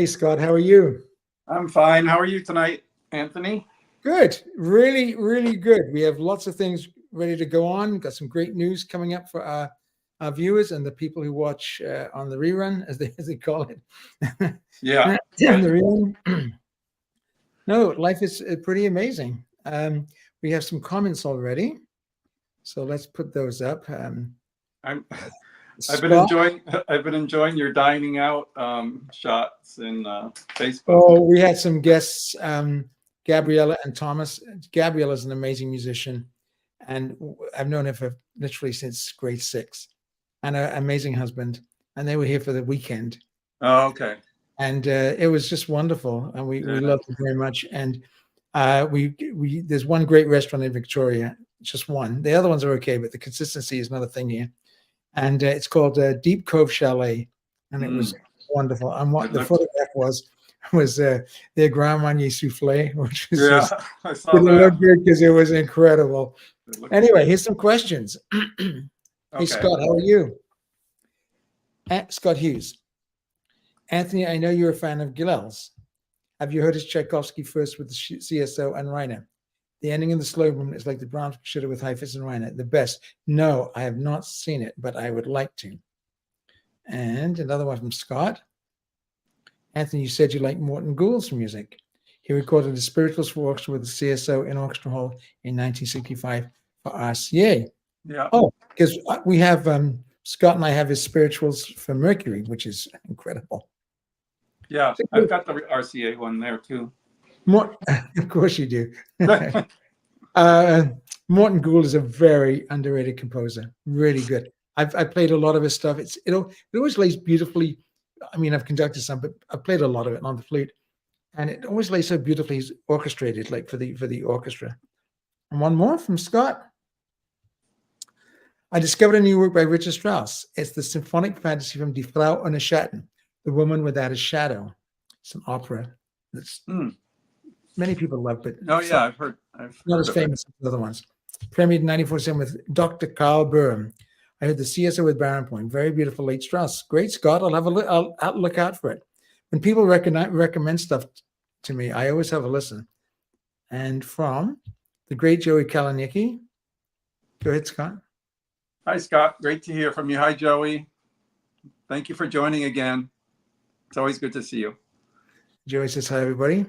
Hey, Scott, how are you? I'm fine. How are you tonight, Anthony? Good. Really, really good. We have lots of things ready to go on. Got some great news coming up for our viewers and the people who watch on the rerun, as they call it. Yeah. The rerun. No, life is pretty amazing. We have some comments already, so let's put those up. I'm, Scott, I've been enjoying your dining out shots in Facebook. oh, we had some guests, Gabriella and Thomas. Gabriella's an amazing musician, and I've known her for literally since grade 6, and an amazing husband. And they were here for the weekend, Oh, okay. and it was just wonderful, and we loved it very much. And we there's one great restaurant in Victoria, just one. The other ones are okay, but the consistency is another thing here. And it's called Deep Cove Chalet, and it was wonderful. And what the photograph was their Grand Marnier souffle, which was just, I saw that. It looked good because it was incredible. Anyway, here's some questions. Hey, Scott, how are you? Scott Hughes. Anthony, I know you're a fan of Gilels. Have you heard his Tchaikovsky first with the CSO and Reiner? The ending of the slow movement is like the Brahms concerto with Heifetz and Reiner, the best. No, I have not seen it, but I would like to. And another one from Scott. Anthony, you said you like Morton Gould's music. He recorded the Spirituals for Orchestra with the CSO in Orchestra Hall in 1965 for RCA. Yeah. Oh, because we have, Scott and I have his Spirituals for Mercury, which is incredible. Yeah, I've got the RCA one there too. Of course you do. Morton Gould is a very underrated composer. Really good. I've played a lot of his stuff. It always lays beautifully. I mean, I've conducted some, but I've played a lot of it on the flute, and it always lays so beautifully orchestrated, like for the orchestra. And one more from Scott. I discovered a new work by Richard Strauss. It's the symphonic fantasy from Die Frau ohne Schatten, The Woman Without a Shadow. It's an opera that's many people love, but I've heard not as famous as the other ones. Premiered in 1947 with Dr. Carl Böhm. I heard the CSO with Baron Point. Very beautiful late Strauss. Great, Scott. I'll have a look. I'll look out for it. When people recommend stuff to me, I always have a listen. And from the great Joey Kalinicki. Go ahead, Scott. Hi, Scott. Great to hear from you. Hi, Joey. Thank you for joining again. It's always good to see you. Joey says hi, everybody.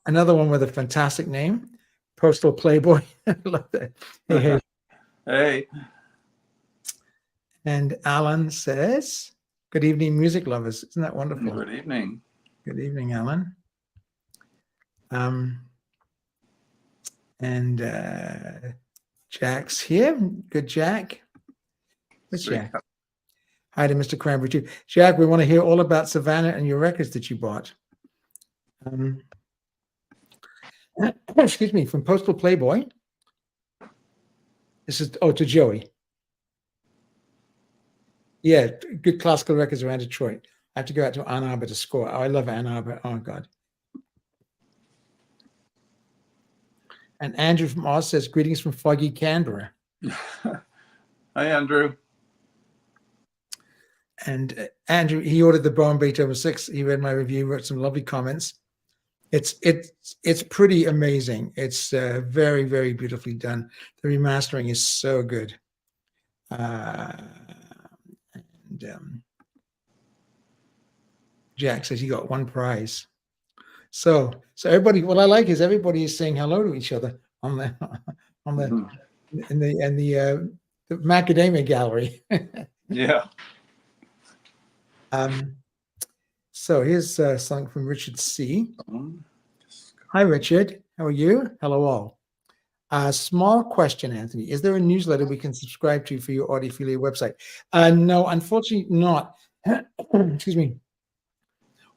Another one with a fantastic name, Postal Playboy. I love that. Hey. Hey. And Alan says, good evening, music lovers. Isn't that wonderful? Good evening. Good evening, Alan. And Jack's here. Good, Jack. Where's Jack? Hi to Mr. Cranberry, too. Jack, we want to hear all about Savannah and your records that you bought. Excuse me, from Postal Playboy. This is, to Joey. Yeah, good classical records around Detroit. I have to go out to Ann Arbor to score. Oh, I love Ann Arbor. Oh, God. And Andrew from Oz says, greetings from foggy Canberra. Hi, Andrew. And Andrew, he ordered the Bowen Beethoven 6. He read my review, wrote some lovely comments. It's pretty amazing. It's very, very beautifully done. The remastering is so good. Jack says he got one prize. So everybody, what I like is everybody is saying hello to each other in the macadamia gallery. Yeah. So here's something from Richard C. Hi, Richard. How are you? Hello, all. Small question, Anthony. Is there a newsletter we can subscribe to for your Audiophilia website? No, unfortunately not. Excuse me.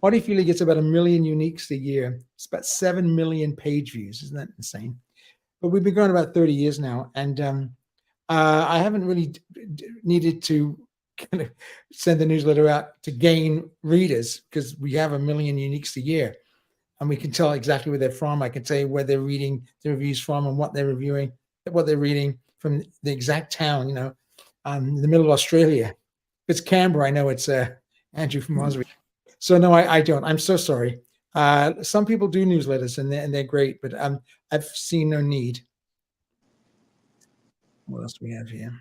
Audiophilia gets about 1 million uniques a year. It's about 7 million page views. Isn't that insane? But we've been going about 30 years now, and I haven't really needed to kind of send the newsletter out to gain readers because we have 1 million uniques a year, and we can tell exactly where they're from. I can tell you where they're reading the reviews from and what they're reviewing, what they're reading from the exact town. In the middle of Australia. If it's Canberra, I know it's Andrew from Oswego. So no, I don't. I'm so sorry. Some people do newsletters and they're great, but I've seen no need. What else do we have here?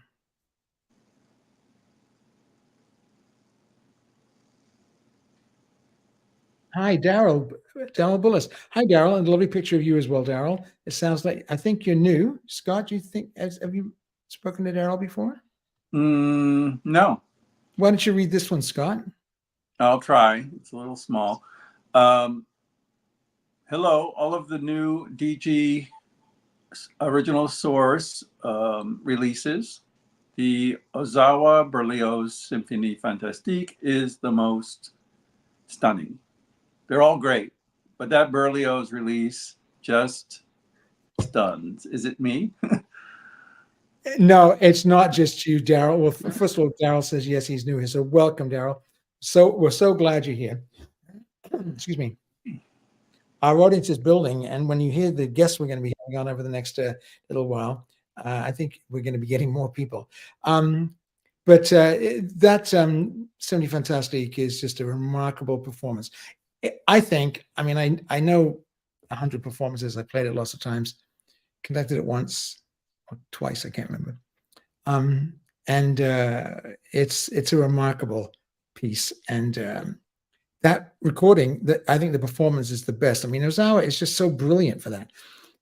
Hi, Daryl. Daryl Bullis. Hi, Daryl, and a lovely picture of you as well, Daryl. It sounds like I think you're new. Scott, do you think have you spoken to Daryl before? No. Why don't you read this one, Scott? I'll try. It's a little small. Hello, all of the new DG original source releases. The Ozawa Berlioz Symphonie Fantastique is the most stunning. They're all great, but that Berlioz release just stuns. Is it me? No, it's not just you, Daryl. Well, first of all, Daryl says yes, he's new here. So welcome, Daryl. So we're so glad you're here. Excuse me. Our audience is building, and when you hear the guests we're going to be having on over the next little while, I think we're going to be getting more people. But that Symphonie Fantastique is just a remarkable performance. I think, I mean, I know 100 performances. I played it lots of times, conducted it once or twice, I can't remember. And it's a remarkable piece. And that recording, I think the performance is the best. I mean, Ozawa is just so brilliant for that.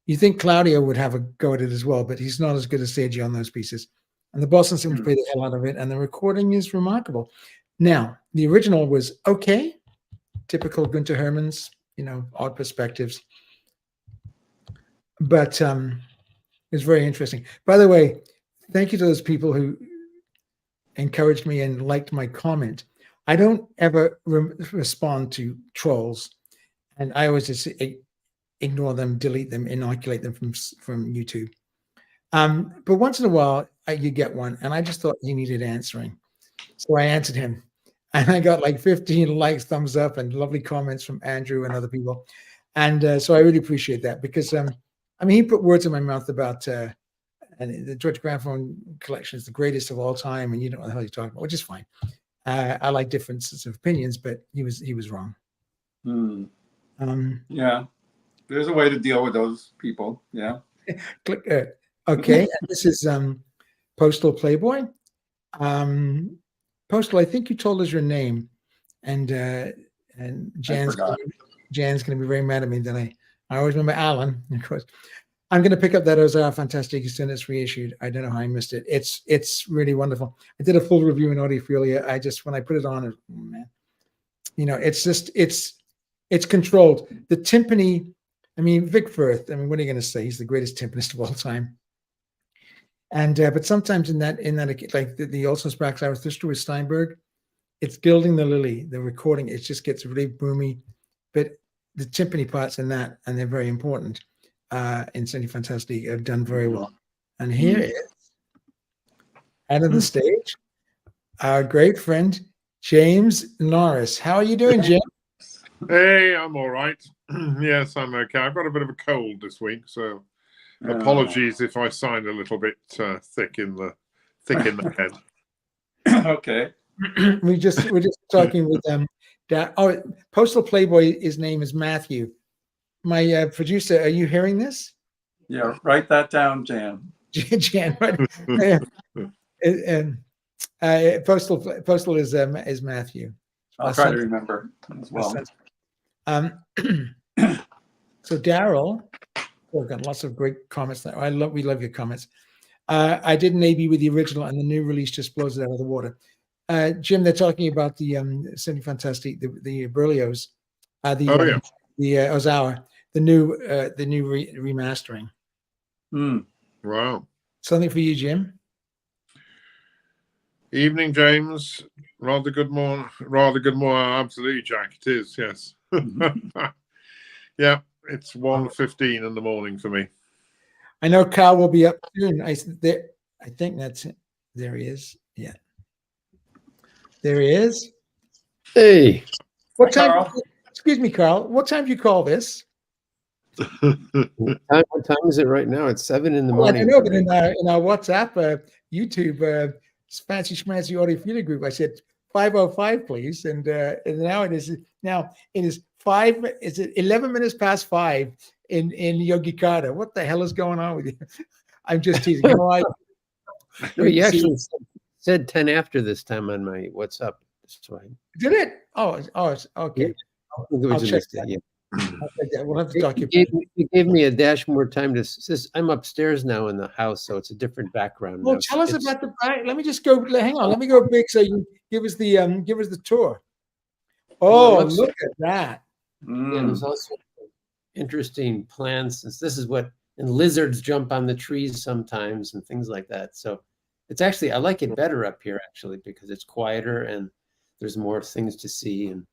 You think Claudio would have a go at it as well, but he's not as good as Seiji on those pieces. And the Boston Symphony played the hell out of it, and the recording is remarkable. Now, the original was okay, typical Günther Hermann's, odd perspectives. But it's very interesting. By the way, thank you to those people who encouraged me and liked my comment. I don't ever respond to trolls, and I always just ignore them, delete them, inoculate them from YouTube. But once in a while, you get one, and I just thought he needed answering. So I answered him, and I got like 15 likes, thumbs up, and lovely comments from Andrew and other people. And so I really appreciate that because, he put words in my mouth about and the George Gramophone collection is the greatest of all time, and you don't know what the hell you're talking about, which is fine. I like differences of opinions, but he was wrong. Yeah, there's a way to deal with those people. Yeah. Click. Okay, this is Postal Playboy. Postal, I think you told us your name, and Jan's going to be very mad at me that I always remember Alan, of course. I'm going to pick up that Ozawa Fantastique as soon as it's reissued. I don't know how I missed it. It's really wonderful. I did a full review in Audiophilia. When I put it on, it's controlled. The timpani, Vic Firth, what are you going to say? He's the greatest timpanist of all time. And but sometimes in that like the Olson Sprax Zarathustra with Steinberg, it's Gilding the Lily. The recording, it just gets really boomy, but the timpani parts in that, and they're very important. In Symphonie Fantastique have done very well. And here is, out of the stage, our great friend, James Norris. How are you doing, Jim? Hey, I'm all right. Yes, I'm okay. I've got a bit of a cold this week, so apologies if I sound a little bit thick in the head. Okay. We're just talking with Postal Playboy, his name is Matthew. My producer, are you hearing this? Yeah, write that down, Jan. Jan, right? Postal is Matthew. I'll try to remember as well. So Daryl, we've got lots of great comments there. We love your comments. I did an AB with the original, and the new release just blows it out of the water. Jim, they're talking about the Symphonie Fantastique, the Berlioz, the Ozawa, the new remastering. Wow. Something for you, Jim. Evening, James. Rather good morning. Absolutely, Jack. It is. Yes. Yeah. It's 1:15 in the morning for me. I know Carl will be up soon. I think that's it. There he is. Yeah. There he is. Hey. What time? Carl. Excuse me, Carl. What time do you call this? What time is it right now? It's 7 in the morning. I know, but in our WhatsApp, YouTube, fancy schmancy Audiophilia group, I said 5:05, please. And now it is 5. Is it 11 minutes past 5 in Yogyakarta? What the hell is going on with you? I'm just teasing. No, No, you actually said 10 after this time on my WhatsApp. That's why. Did it? Oh, it's okay. I think it was I'll a check mistake, that. yeah. I'll check that. We'll have to talk about You gave me a dash more time to. I'm upstairs now in the house, so it's a different background. Well, now. tell us about the. Let me just go. Hang on. Let me go big so you give us the tour. Oh, Well, look at that! Yeah, there's also interesting plants. This is what, and lizards jump on the trees sometimes and things like that. So it's actually, I like it better up here actually because it's quieter and there's more things to see. And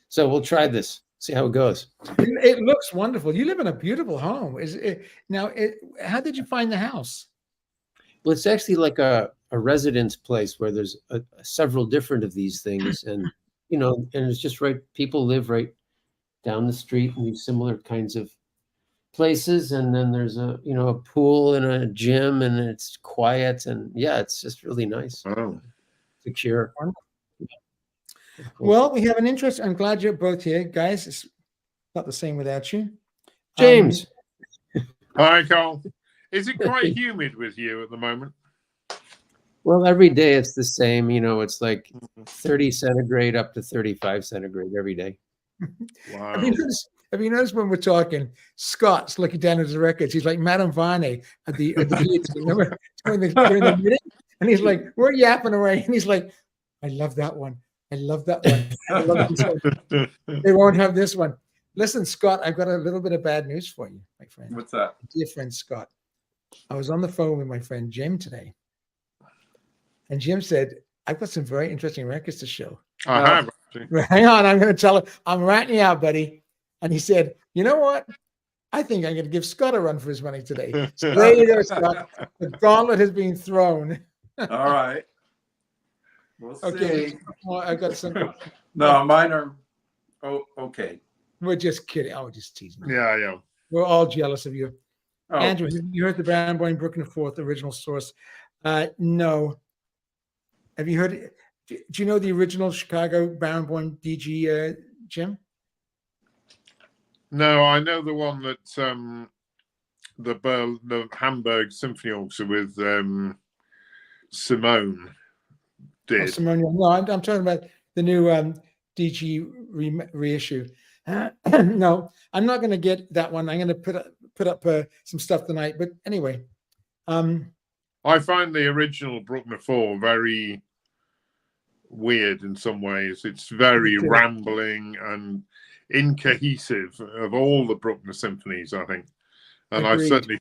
so we'll try this, see how it goes. It looks wonderful. You live in a beautiful home. How did you find the house? Well, it's actually like a residence place where there's several different of these things, and and it's just right. People live right down the street in these similar kinds of places, and then there's a pool and a gym, and it's quiet, and yeah, it's just really nice. Oh. Secure. Well, we have an interest. I'm glad you're both here, guys. It's not the same without you, James. Hi, Carl. Is it quite humid with you at the moment? Well, every day it's the same. It's like 30 centigrade up to 35 centigrade every day. Wow. Have you noticed when we're talking, Scott's looking down at his records? He's like Madame Varney at the remember during the meeting, and he's like, we're yapping away, and he's like, I love that one. I love that one. I love this one. They won't have this one. Listen, Scott, I've got a little bit of bad news for you, my friend. What's that? Dear friend Scott, I was on the phone with my friend Jim today, and Jim said, I've got some very interesting records to show. I have. Hang on, I'm going to tell him. I'm ratting you out, buddy. And he said, you know what? I think I'm going to give Scott a run for his money today. So there you go, Scott. The gauntlet has been thrown. All right. We'll Okay. see. Well, I've got some. No, mine are. Oh, okay. We're just kidding. Oh, just teasing. Yeah. We're all jealous of you. Oh, Andrew, you heard the Brown Boy Brooklyn Fourth original source? No. Have you heard? Do you know the original Chicago Brown Boy DG, Jim? No, I know the one that the Hamburg Symphony Orchestra with Simone did. Oh, Simone, no, I'm talking about the new DG reissue. No, I'm not going to get that one. I'm going to put up some stuff tonight. But anyway, I find the original Bruckner 4 very weird in some ways. It's very rambling and incohesive of all the Bruckner symphonies, I think. And Agreed. I certainly,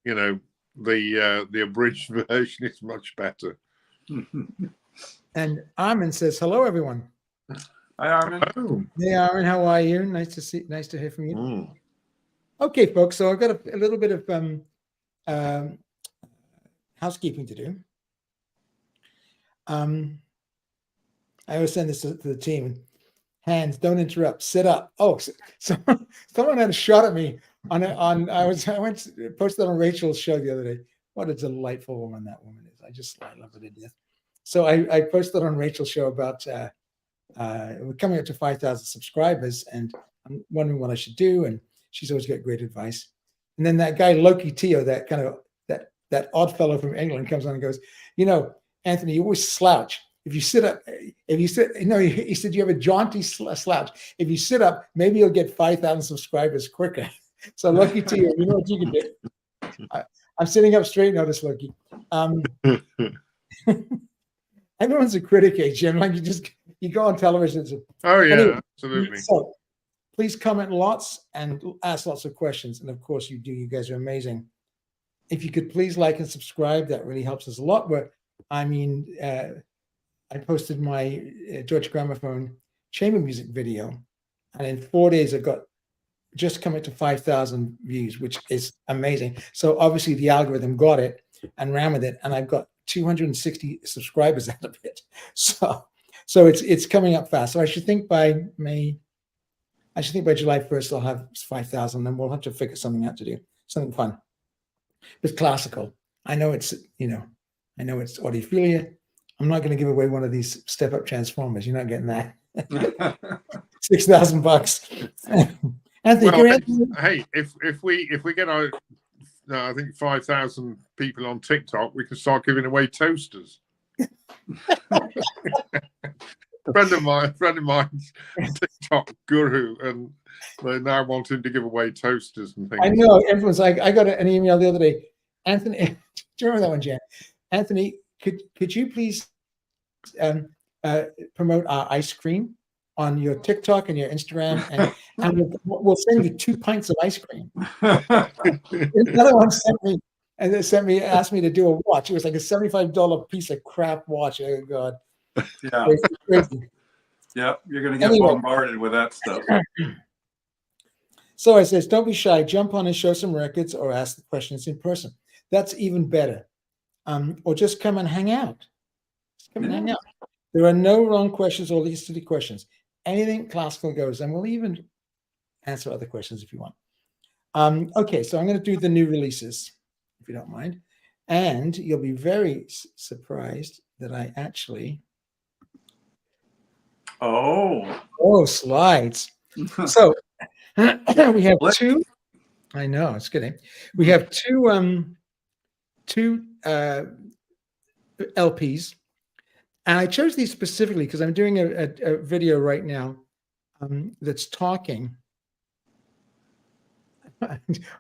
the abridged version is much better. And Armin says, hello, everyone. hi, Armin. Oh. Hey, Armin, how are you? Nice to hear from you. Okay, folks, so I've got a little bit of housekeeping to do. I always send this to the team. Hands, don't interrupt. Sit up. Oh, so someone had a shot at me I posted on Rachel's show the other day. What a delightful woman that woman is. I love her to death. So I posted on Rachel's show about we're coming up to 5,000 subscribers, and I'm wondering what I should do. And she's always got great advice. And then that guy Loki Teo, that kind of that odd fellow from England, comes on and goes, Anthony, you always slouch. If you sit up, he said you have a jaunty slouch. If you sit up, maybe you'll get 5,000 subscribers quicker. So Loki Teo, you know what you can do. I'm sitting up straight, notice, Loki. Everyone's a critic, Jim. Like you go on television. Oh yeah, anyway, absolutely. So please comment lots and ask lots of questions. And of course you do. You guys are amazing. If you could please like and subscribe, that really helps us a lot. But I posted my Deutsche Grammophon chamber music video, and in 4 days I got just coming to 5,000 views, which is amazing. So obviously the algorithm got it and ran with it, and I've got 260 subscribers out of it. So it's coming up fast. So I should think by July 1st I'll have 5,000, and we'll have to figure something out to do, something fun. It's classical. I know it's audiophilia, I'm not going to give away one of these step-up transformers. You're not getting that. $6,000. Anthony, Well, can hey, if we get our, I think 5,000 people on TikTok, we can start giving away toasters. friend of mine's a TikTok guru, and they're now wanting to give away toasters and things. I know everyone's like, I got an email the other day. Anthony, do you remember that one, Jan? Anthony, could you please promote our ice cream on your TikTok and your Instagram, and we'll send you 2 pints of ice cream. Another one asked me to do a watch. It was like a $75 piece of crap watch. Oh God. Yeah. Crazy. Yeah, you're going to get bombarded with that stuff. So I says, don't be shy. Jump on and show some records or ask the questions in person. That's even better. Or just come and hang out. Just come and hang out. There are no wrong questions or silly questions. Anything classical goes, and we'll even answer other questions if you want. Okay, so I'm going to do the new releases, if you don't mind. And you'll be very surprised that I actually... Oh, slides. So we have 2. I know, it's good. We have 2 LPs. And I chose these specifically because I'm doing a video right now that's talking.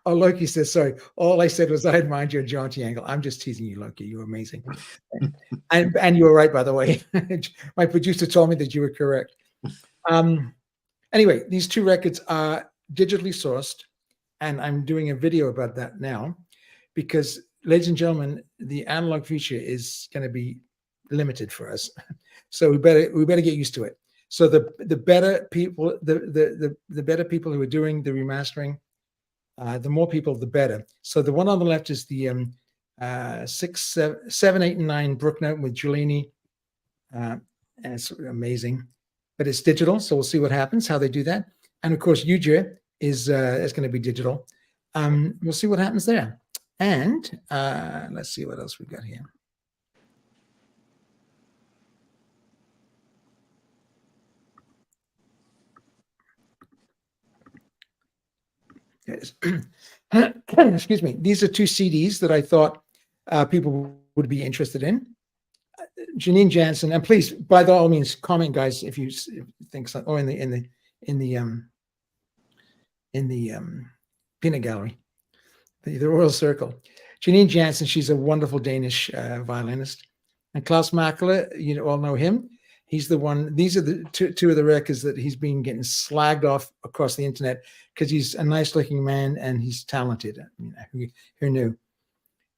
Oh, Loki says, sorry. All I said was I admired your jaunty angle. I'm just teasing you, Loki. You're amazing. and you were right, by the way. My producer told me that you were correct. Anyway, these 2 records are digitally sourced, and I'm doing a video about that now because, ladies and gentlemen, the analog future is going to be limited for us. So we better get used to it. So the better people, the better people who are doing the remastering, the more people, the better. So the one on the left is the 7, 8, and 9 Bruckner with Giulini. And it's amazing, but it's digital. So we'll see what happens, how they do that. And of course, Yuja is going to be digital. We'll see what happens there. And let's see what else we've got here. Excuse me. These are 2 CDs that I thought people would be interested in. Janine Jansen, and please, by all means, comment, guys, if you think so. Or in the peanut gallery, the Royal Circle. Janine Jansen, she's a wonderful Danish violinist, and Klaus Makler, you all know him. He's the one. These are the two of the records that he's been getting slagged off across the internet because he's a nice-looking man and he's talented. You know, who knew?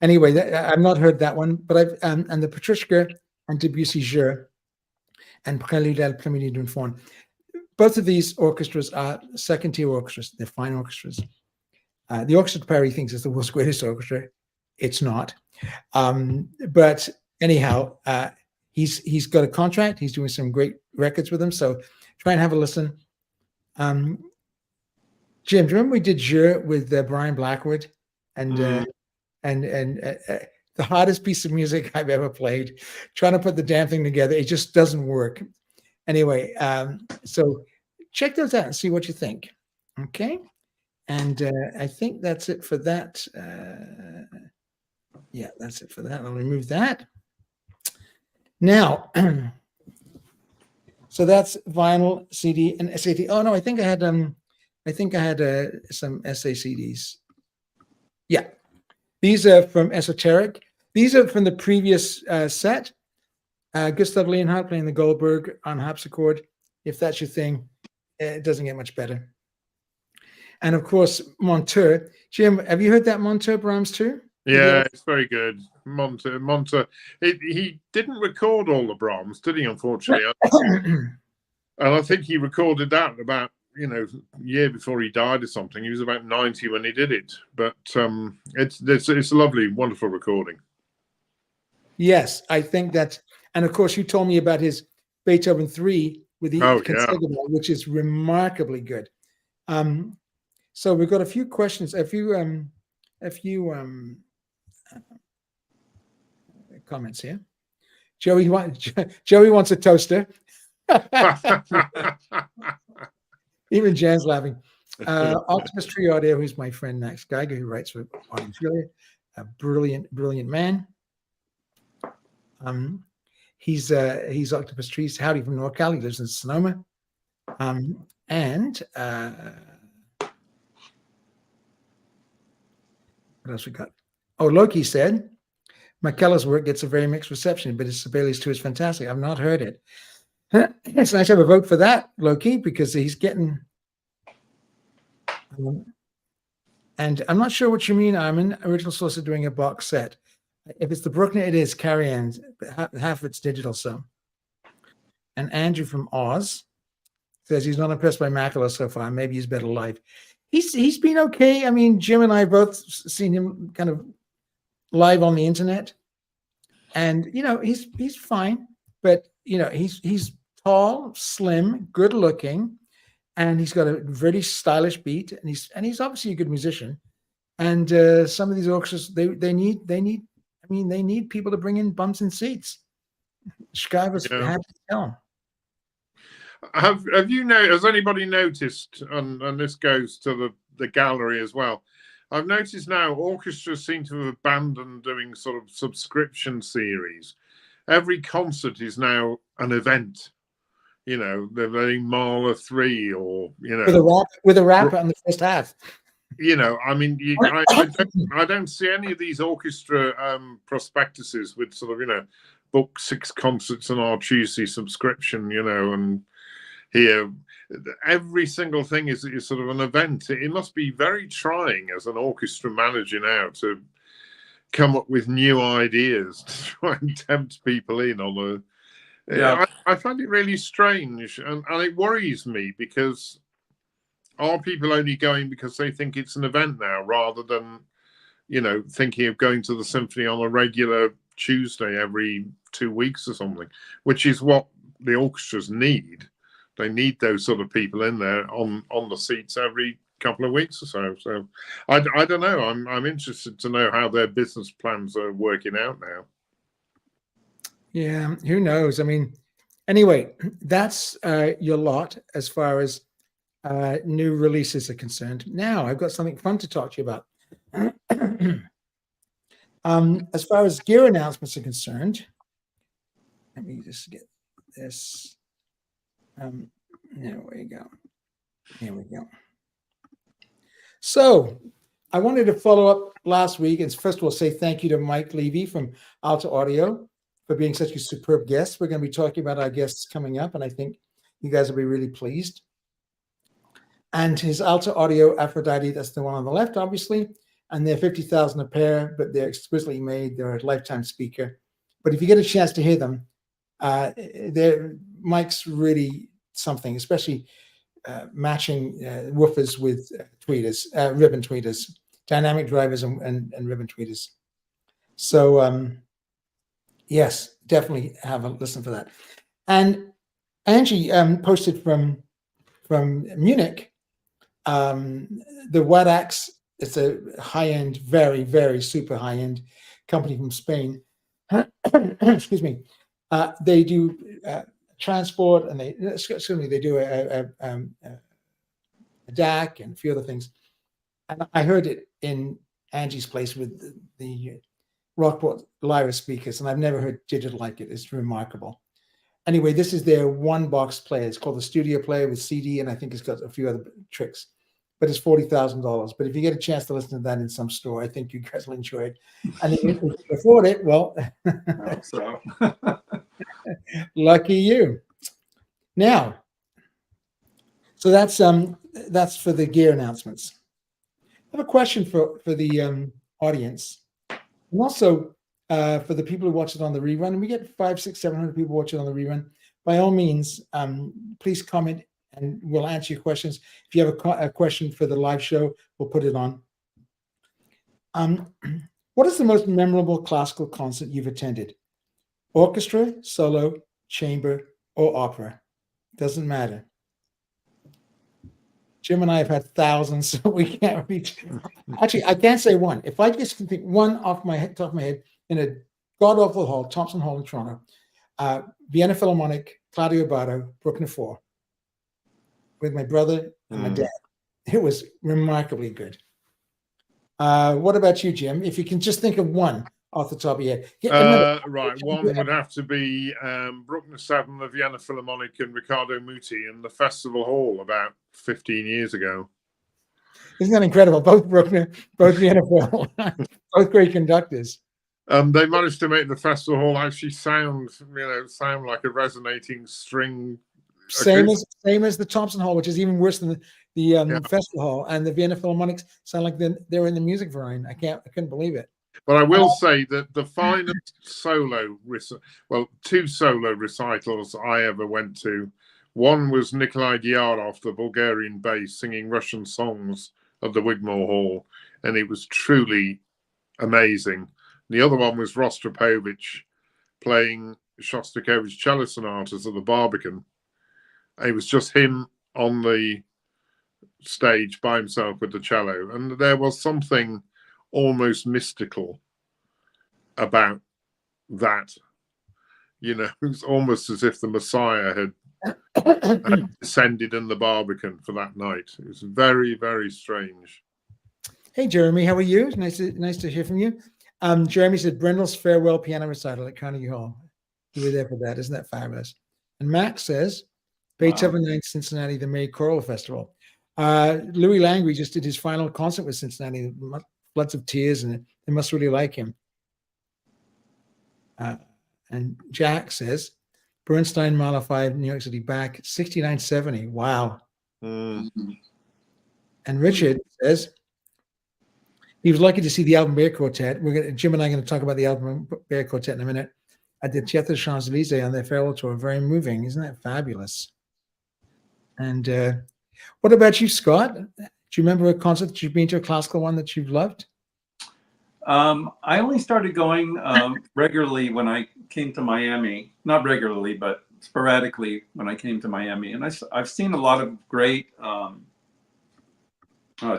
Anyway, I've not heard that one, but I've and the Petrushka and Debussy Jeu and Prélude à l'après-midi d'une faune. Both of these orchestras are second-tier orchestras. They're fine orchestras. The Orchestra de Paris thinks it's the world's greatest orchestra. It's not. But anyhow, he's got a contract. He's doing some great records with them. So try and have a listen. Jim, do you remember we did Jeu with Brian Blackwood? And the hardest piece of music I've ever played, trying to put the damn thing together. It just doesn't work. Anyway, so check those out and see what you think. Okay. And I think that's it for that. Yeah, that's it for that. I'll remove that. Now, so that's vinyl, CD, and SAT. Oh no, I think I had some SACDs. Yeah, these are from Esoteric. These are from the previous set. Gustav Leonhardt playing the Goldberg on harpsichord. If that's your thing, it doesn't get much better. And of course, Monteur. Jim, have you heard that Monteur Brahms too? Yeah, it's very good. Monteur. He didn't record all the Brahms, did he? Unfortunately, and I think he recorded that about a year before he died or something. He was about 90 when he did it. But it's a lovely, wonderful recording. Yes, I think that's. And of course, you told me about his Beethoven 3 with the Concerto, which is remarkably good. So we've got a few questions, a few comments here. Joey wants a toaster. Even Jan's laughing. Optimus Tree Audio, who's my friend Max Geiger, who writes for Audiophile, a brilliant man. He's Octopus Tree's howdy from NorCal. He lives in Sonoma. And what else we got? Oh, Loki said, McKellar's work gets a very mixed reception, but his Sibelius 2 is fantastic. I've not heard it. It's nice to have a vote for that, Loki, because he's getting... and I'm not sure what you mean, Armin. Original Source is doing a box set. If it's the Bruckner, it is carry-ins. Half of it's digital, so. And Andrew from Oz says he's not impressed by Makela so far. Maybe he's better live. He's been okay. I mean, Jim and I both seen him kind of live on the internet, and he's fine. But he's tall, slim, good looking, and he's got a very stylish beat, and he's obviously a good musician. And some of these orchestras, they need people to bring in bums and seats. Scriber's had to tell him. Has anybody noticed, and this goes to the gallery as well, I've noticed now orchestras seem to have abandoned doing sort of subscription series. Every concert is now an event. They're letting Mahler 3 or, with a rapper in the first half. I mean, I don't see any of these orchestra prospectuses with sort of, book 6 concerts on our Tuesday subscription, and here every single thing is sort of an event. It must be very trying as an orchestra manager now to come up with new ideas to try and tempt people in on the... Yeah. I find it really strange, and it worries me, because are people only going because they think it's an event now, rather than, thinking of going to the symphony on a regular Tuesday every 2 weeks or something, which is what the orchestras need. They need those sort of people in there on the seats every couple of weeks or so. So I don't know. I'm interested to know how their business plans are working out now. Yeah, who knows? I mean, anyway, that's your lot as far as new releases are concerned. Now I've got something fun to talk to you about. As far as gear announcements are concerned, let me just get this. There we go. Here we go. So I wanted to follow up last week and first of all say thank you to Mike Levy from Alta Audio for being such a superb guest. We're going to be talking about our guests coming up, and I think you guys will be really pleased. And his Alta Audio Aphrodite, that's the one on the left, obviously, and they're $50,000 a pair, but they're exquisitely made. They're a lifetime speaker. But if you get a chance to hear them, Mike's really something, especially matching woofers with tweeters, ribbon tweeters, dynamic drivers and ribbon tweeters. So yes, definitely have a listen for that. And Angie posted from Munich, the Wadax. It's a high-end, very, very super high-end company from Spain. Excuse me. They do transport, and they do a DAC and a few other things. And I heard it in Angie's place with the Rockport Lyra speakers, and I've never heard digital like it. It's remarkable. Anyway, this is their one-box player. It's called the Studio Player with CD, and I think it's got a few other tricks. But it's $40,000. But if you get a chance to listen to that in some store, I think you guys will enjoy it. And if you can afford it, well, so. Lucky you. Now, so that's for the gear announcements. I have a question for the audience, and also for the people who watch it on the rerun. And we get 500, 600, 700 people watching on the rerun. By all means, please comment, and we'll answer your questions. If you have a question for the live show, we'll put it on. What is the most memorable classical concert you've attended? Orchestra, solo, chamber, or opera? Doesn't matter. Jim and I have had thousands, so we can't reach. Actually, I can't say one. If I just can think one off my head, top of my head, in a god-awful hall, Thompson Hall in Toronto, Vienna Philharmonic, Claudio Bardo, Bruckner 4, with my brother and my dad. It was remarkably good. What about you, Jim? If you can just think of one off the top of your head. Right, one would have to be Bruckner 7, the Vienna Philharmonic, and Riccardo Muti in the Festival Hall about 15 years ago. Isn't that incredible? Both Bruckner, both Vienna Phil, both great conductors. They managed to make the Festival Hall actually sound like a resonating string. Same as the Thompson Hall, which is even worse than the Festival Hall, and the Vienna Philharmonics sound like they're in the music verein. I couldn't believe it. But I will say that the finest two solo recitals I ever went to, one was Nikolai Dyarov, the Bulgarian bass, singing Russian songs at the Wigmore Hall, and it was truly amazing. The other one was Rostropovich playing Shostakovich cello sonatas at the Barbican. It was just him on the stage by himself with the cello, and there was something almost mystical about that. It's almost as if the Messiah had descended in the Barbican for that night. It was very, very strange. Hey, Jeremy, how are you? Nice to hear from you. Jeremy said Brendel's farewell piano recital at Carnegie Hall. You were there for that. Isn't that fabulous? And Max says Beethoven 9 Cincinnati, the May Choral Festival. Louis Langley just did his final concert with Cincinnati. Floods of tears, and they must really like him. And Jack says Bernstein, Mahler 5, New York City, back 6970. Wow. And Richard says he was lucky to see the Altenberg Quartet. Jim and I are going to talk about the Altenberg Quartet in a minute at the Theatre Champs-Élysées on their farewell tour. Very moving. Isn't that fabulous? And what about you, Scott? Do you remember a concert that you've been to, a classical one that you've loved? I only started going regularly when I came to Miami. Not regularly, but sporadically when I came to Miami. And I've seen a lot of great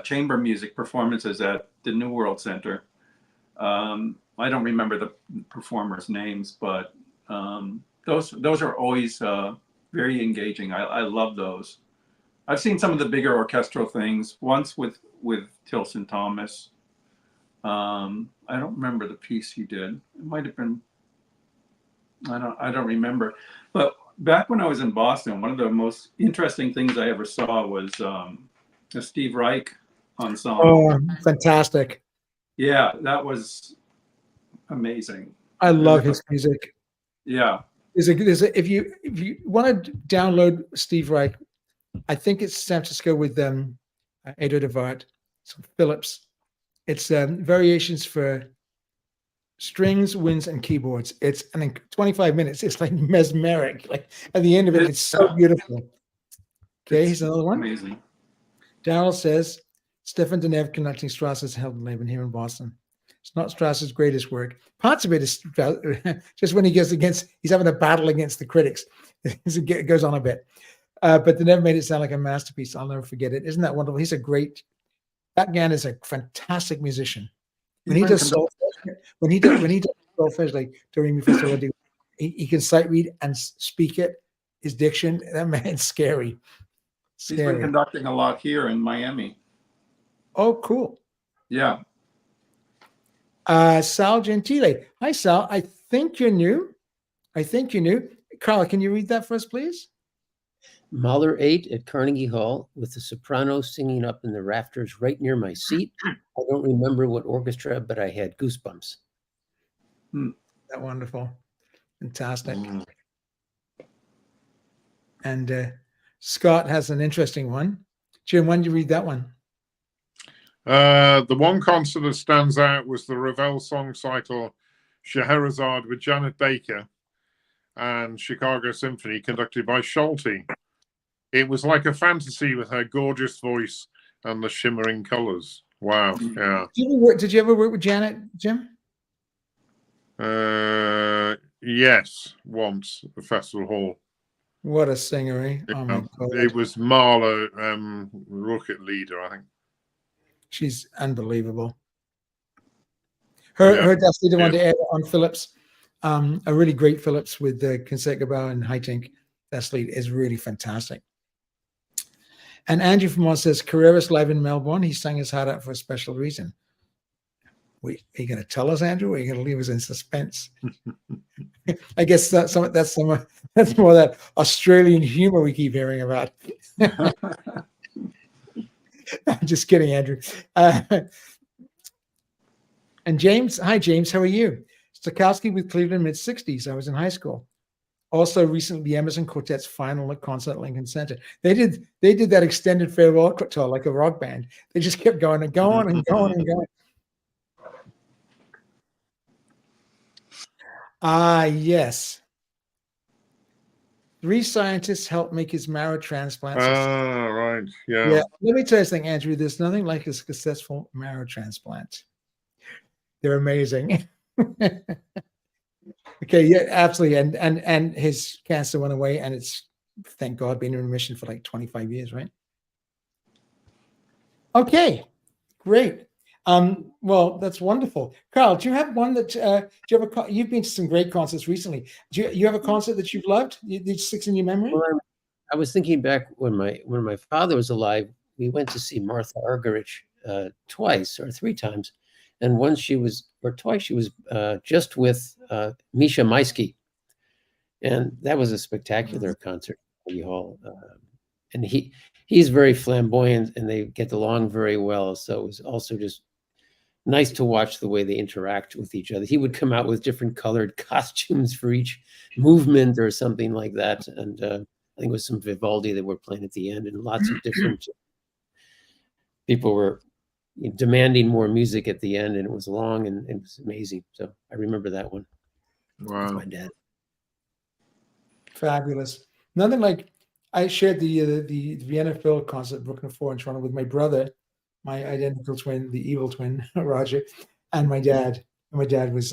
chamber music performances at the New World Center. I don't remember the performers' names, but those are always very engaging. I love those. I've seen some of the bigger orchestral things, once with Tilson Thomas. I don't remember the piece he did. It might have been, I don't remember. But back when I was in Boston, one of the most interesting things I ever saw was the Steve Reich ensemble. Oh, fantastic. Yeah, that was amazing. I love his music. Yeah. If you want to download Steve Reich, I think it's San Francisco with Edo DeVart, Phillips. It's variations for strings, winds, and keyboards. It's 25 minutes. It's like mesmeric. Like at the end of it, it's so beautiful. Okay, here's another one. Amazing. Daryl says Stefan Deneuve conducting Strauss's Heldenleben here in Boston. It's not Strauss's greatest work. Parts of it is just when he's having a battle against the critics. It goes on a bit. But Deneuve made it sound like a masterpiece. I'll never forget it. Isn't that wonderful? That man is a fantastic musician. When he does solfege, like during me festival, he can sight read and speak it. His diction, that man's scary. He's been conducting a lot here in Miami. Oh, cool. Yeah. Sal Gentile. Hi, Sal. I think you're new. Carla, can you read that for us, please? Mahler 8 at Carnegie Hall with the soprano singing up in the rafters right near my seat. I don't remember what orchestra, but I had goosebumps. That wonderful. Fantastic. And Scott has an interesting one. Jim, when did you read that one? The one concert that stands out was the Ravel song recital Scheherazade with Janet Baker and Chicago Symphony conducted by Schulte. It was like a fantasy with her gorgeous voice and the shimmering colors. Wow. Yeah. Did you ever work with Janet, Jim? Yes, once at the Festival Hall. What a singer, eh? Oh my God. It was Mahler, rocket leader, I think. She's unbelievable. Her Dusty the one to air on Phillips. a really great Phillips with the Concertgebouw and Haitink. That lead is really fantastic. And Andrew from Oz says, Carreras live in Melbourne. He sang his heart out for a special reason. Are you going to tell us, Andrew, or are you going to leave us in suspense? I guess that's more that Australian humor we keep hearing about. I'm just kidding, Andrew. And James, hi, James, how are you? Stokowski with Cleveland mid-60s. I was in high school. Also, recently, the Emerson Quartet's final concert at Lincoln Center. They did that extended farewell tour like a rock band. They just kept going and going and going and going. Ah, yes. 3 scientists helped make his marrow transplant. Ah, right. Yeah. Yeah. Let me tell you something, Andrew. There's nothing like a successful marrow transplant. They're amazing. Okay, yeah, absolutely. And his cancer went away, and it's, thank God, been in remission for like 25 years, right? Okay, great. Well, that's wonderful. Carl, do you have one that you've been to some great concerts recently? Do you have a concert that you've loved? That sticks in your memory? Well, I was thinking back when my father was alive. We went to see Martha Argerich twice or 3 times, and twice she was just with Misha Maisky, and that was a spectacular concert at City Hall. And he's very flamboyant, and they get along very well. So it was also just nice to watch the way they interact with each other. He would come out with different colored costumes for each movement or something like that. And I think it was some Vivaldi that were playing at the end, and lots of different people were demanding more music at the end, and it was long and it was amazing. So I remember that one. Wow. With my dad. Fabulous. Nothing like, I shared the Vienna Phil concert at Brooklyn 4 in Toronto with my brother, my identical twin, the evil twin, Roger, and my dad. My dad was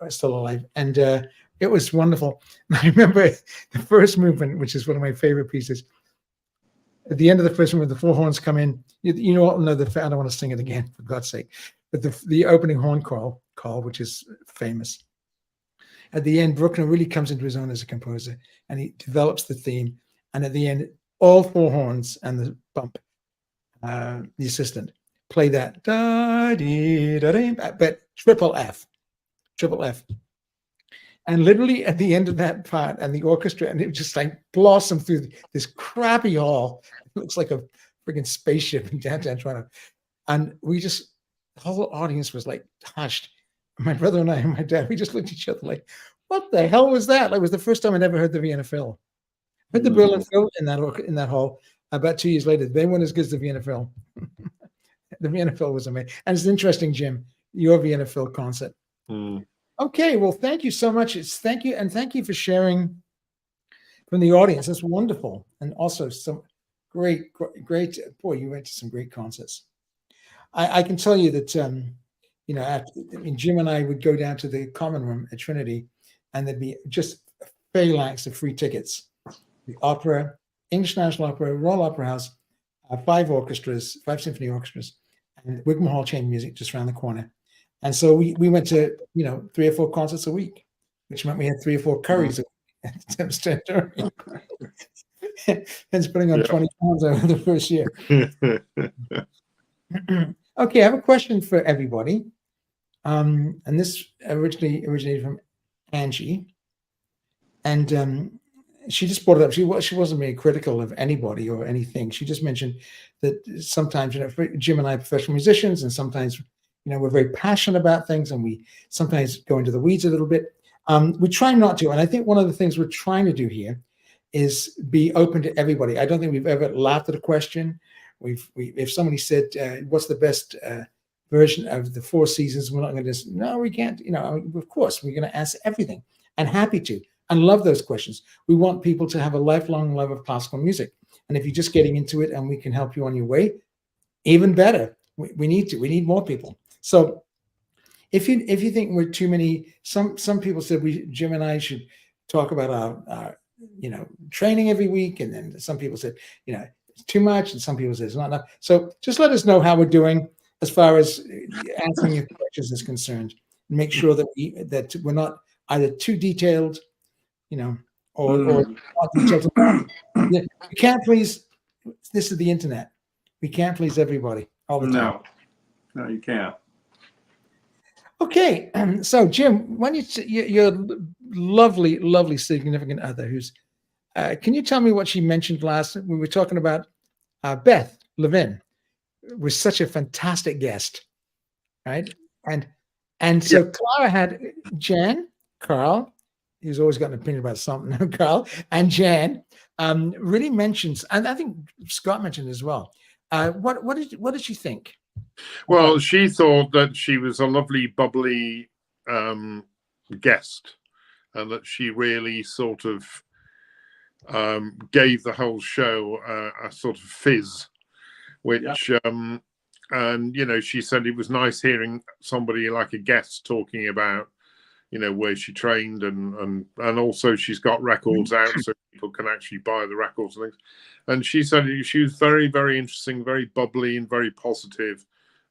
still alive, and it was wonderful. I remember the first movement, which is one of my favorite pieces. At the end of the first movement, the 4 horns come in. You know, I don't want to sing it again, for God's sake. But the opening horn call, which is famous. At the end, Bruckner really comes into his own as a composer, and he develops the theme. And at the end, all 4 horns and the bump, the assistant, play that, but triple F. And literally at the end of that part, and the orchestra, and it just like blossomed through this crappy hall. It looks like a freaking spaceship in downtown Toronto. And the whole audience was like hushed. My brother and I and my dad, we just looked at each other like, what the hell was that? Like, it was the first time I'd ever heard the Vienna Phil. I heard the Berlin Phil in that hall. About 2 years later, they weren't as good as the Vienna Phil. The Vienna Phil was amazing. And it's interesting, Jim, your Vienna Phil concert. Okay, well, thank you so much. Thank you for sharing from the audience. That's wonderful. And also some great, boy, you went to some great concerts. I can tell you that, Jim and I would go down to the common room at Trinity, and there'd be just a phalanx of free tickets. The opera, English National Opera, Royal Opera House, 5 symphony orchestras, and Wigmore Hall Chamber Music just around the corner. And so we went to 3 or 4 concerts a week, which meant we had 3 or 4 curries a week. Hence putting on 20 pounds over the first year. Okay, I have a question for everybody. And this originated from Angie. And she just brought it up. She wasn't being critical of anybody or anything. She just mentioned that sometimes, Jim and I are professional musicians, and sometimes, we're very passionate about things, and we sometimes go into the weeds a little bit. We try not to. And I think one of the things we're trying to do here is be open to everybody. I don't think we've ever laughed at a question. If somebody said, what's the best version of the 4 seasons, we're not going to just, no, we can't, of course, we're going to answer everything, and happy to, and love those questions. We want people to have a lifelong love of classical music. And if you're just getting into it and we can help you on your way, even better. We need more people. So if you think we're too many, some people said Jim and I should talk about our training every week. And then some people said, it's too much. And some people said it's not enough. So just let us know how we're doing as far as answering your questions is concerned. Make sure that we're either too detailed, or not detailed enough. Yeah, we can't please. This is the internet. We can't please everybody all the time. No, you can't. Okay, so Jim, when your lovely, lovely significant other, who's, can you tell me what she mentioned last? We were talking about Beth Levin, was such a fantastic guest, right? And so Clara had Jan, Carl, who's always got an opinion about something, Carl, and Jan really mentions, and I think Scott mentioned as well. What did she think? Well, she thought that she was a lovely, bubbly guest, and that she really sort of gave the whole show a sort of fizz, which, and she said it was nice hearing somebody like a guest talking about, where she trained, and also she's got records out so people can actually buy the records and things. And she said she was very, very interesting, very bubbly, and very positive.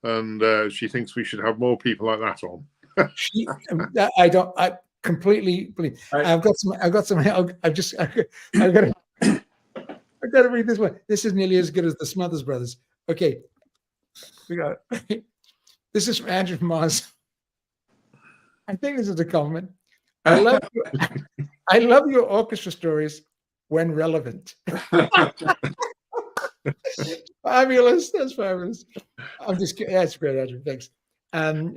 And she thinks we should have more people like that on. I completely believe. I've got some. I've got to read this one. This is nearly as good as the Smothers Brothers. Okay, we got. This is from Andrew Moss. I think this is a compliment. I love your orchestra stories when relevant. Fabulous. That's fabulous. I'm just kidding. That's great, Andrew. Thanks.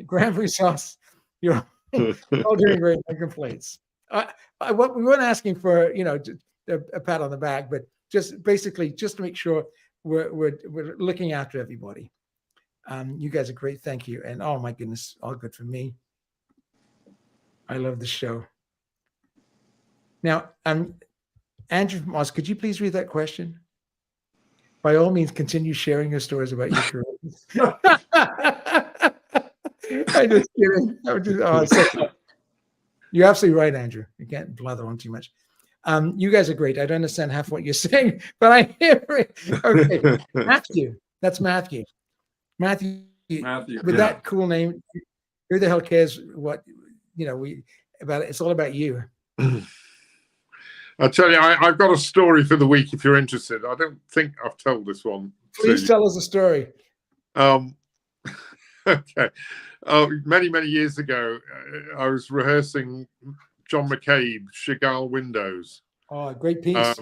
Granbury Sauce, you're all doing great. No complaints. We weren't asking for, a pat on the back, but just basically just to make sure we're looking after everybody. You guys are great. Thank you. And oh my goodness, all good for me. I love the show. Now, Andrew Moss, could you please read that question? By all means, continue sharing your stories about your career. I'm just kidding. You're absolutely right, Andrew. You can't blather on too much. You guys are great. I don't understand half what you're saying, but I hear it. Okay, Matthew. That's Matthew. Matthew. With that cool name, who the hell cares what about it? It's all about you. I'll tell you, I've got a story for the week if you're interested. I don't think I've told this one. Please tell us a story. Okay. Many, many years ago, I was rehearsing John McCabe, Chagall Windows. Oh, great piece.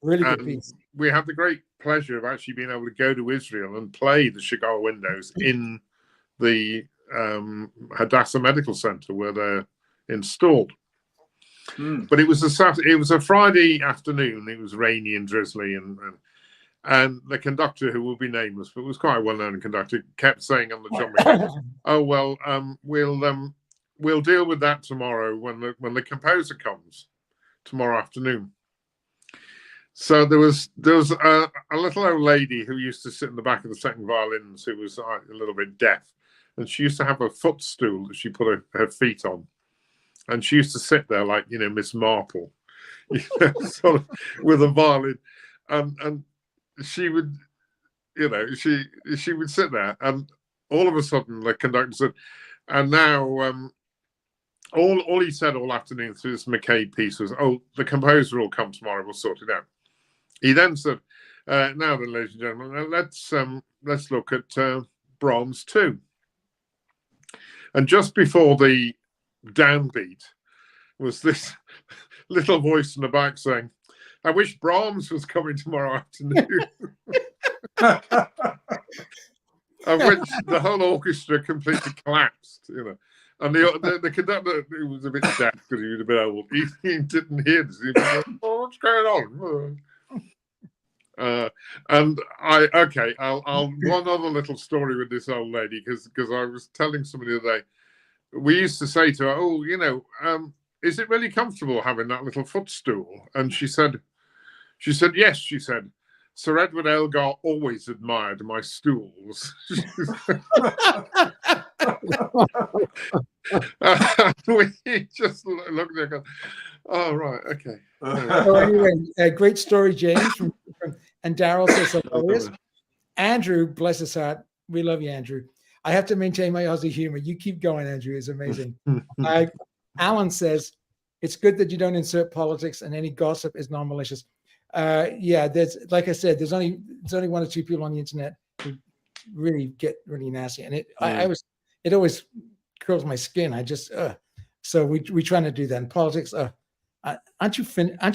Really good piece. We had the great pleasure of actually being able to go to Israel and play the Chagall Windows in the Hadassah Medical Center where they're installed. But it was a Friday afternoon. It was rainy and drizzly, and the conductor, who will be nameless, but was quite a well-known conductor, kept saying on the John McCabe, "Oh well, we'll deal with that tomorrow when the composer comes tomorrow afternoon." So there was a little old lady who used to sit in the back of the second violins, who was a little bit deaf, and she used to have a footstool that she put her feet on. And she used to sit there like, Miss Marple, sort of with a violin. And she would, she would sit there. And all of a sudden, the conductor said, and now, all he said all afternoon through this McCabe piece was, "Oh, the composer will come tomorrow, we'll sort it out." He then said, "Now then, ladies and gentlemen, let's look at Brahms 2. And just before the downbeat was this little voice in the back saying, "I wish Brahms was coming tomorrow afternoon." Of which the whole orchestra completely collapsed, And the conductor, who was a bit deaf because he was a bit old, he didn't hear this. He was like, "Oh, what's going on?" And I'll one other little story with this old lady, because I was telling somebody the other day. We used to say to her, "Is it really comfortable having that little footstool?" And she said, "Yes." She said, "Sir Edward Elgar always admired my stools." We just looked at her, "Oh, right, okay." So anyway, great story, James. And Daryl says hilarious. Andrew, bless his heart. We love you, Andrew. I have to maintain my Aussie humor. You keep going, Andrew. It's amazing. Alan says, It's good that you don't insert politics, and any gossip is non-malicious. Yeah, there's, like I said, there's only one or two people on the internet who really get really nasty, and it always curls my skin. I just so we trying to do that. And politics, aren't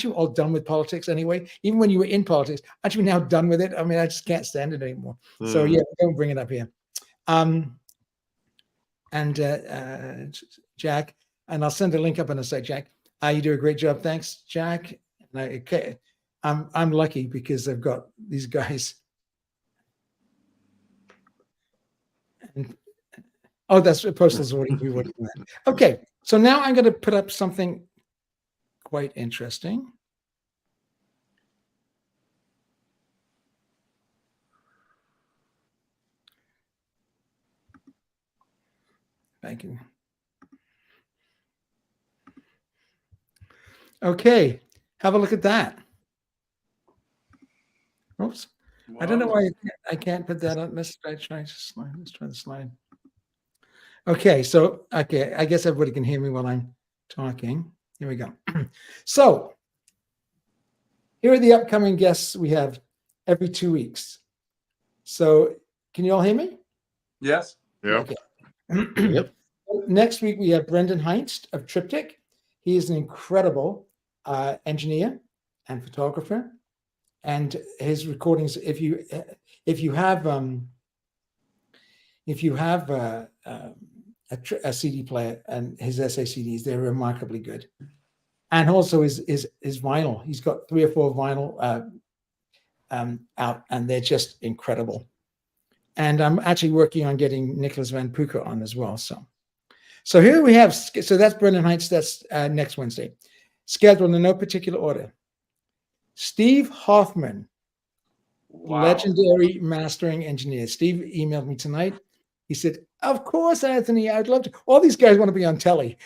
you all done with politics anyway? Even when you were in politics, aren't you now done with it? I mean, I just can't stand it anymore. So yeah, don't bring it up here. And Jack, and I'll send a link up in a sec, Jack. You do a great job. Thanks, Jack. And I'm lucky because I've got these guys. And, oh, that's Postal's already. Okay, so now I'm going to put up something quite interesting. Thank you. Okay, have a look at that. Oops. Wow. I don't know why I can't put that on. Let's try the slide. Okay, so I guess everybody can hear me while I'm talking. Here we go. So here are the upcoming guests we have every 2 weeks. So can you all hear me? Yes. Yeah. Okay. Yep. Next week we have Brendan Heinst of Triptych. He is an incredible engineer and photographer, and his recordings. If you have a CD player and his SACDs, they're remarkably good. And also his vinyl. He's got 3 or 4 vinyl out, and they're just incredible. And I'm actually working on getting Nicholas Van Puker on as well. So here we have. So that's Brendan Heinz. That's next Wednesday. Scheduled in no particular order. Steve Hoffman, legendary mastering engineer. Steve emailed me tonight. He said, "Of course, Anthony, I'd love to. All these guys want to be on telly."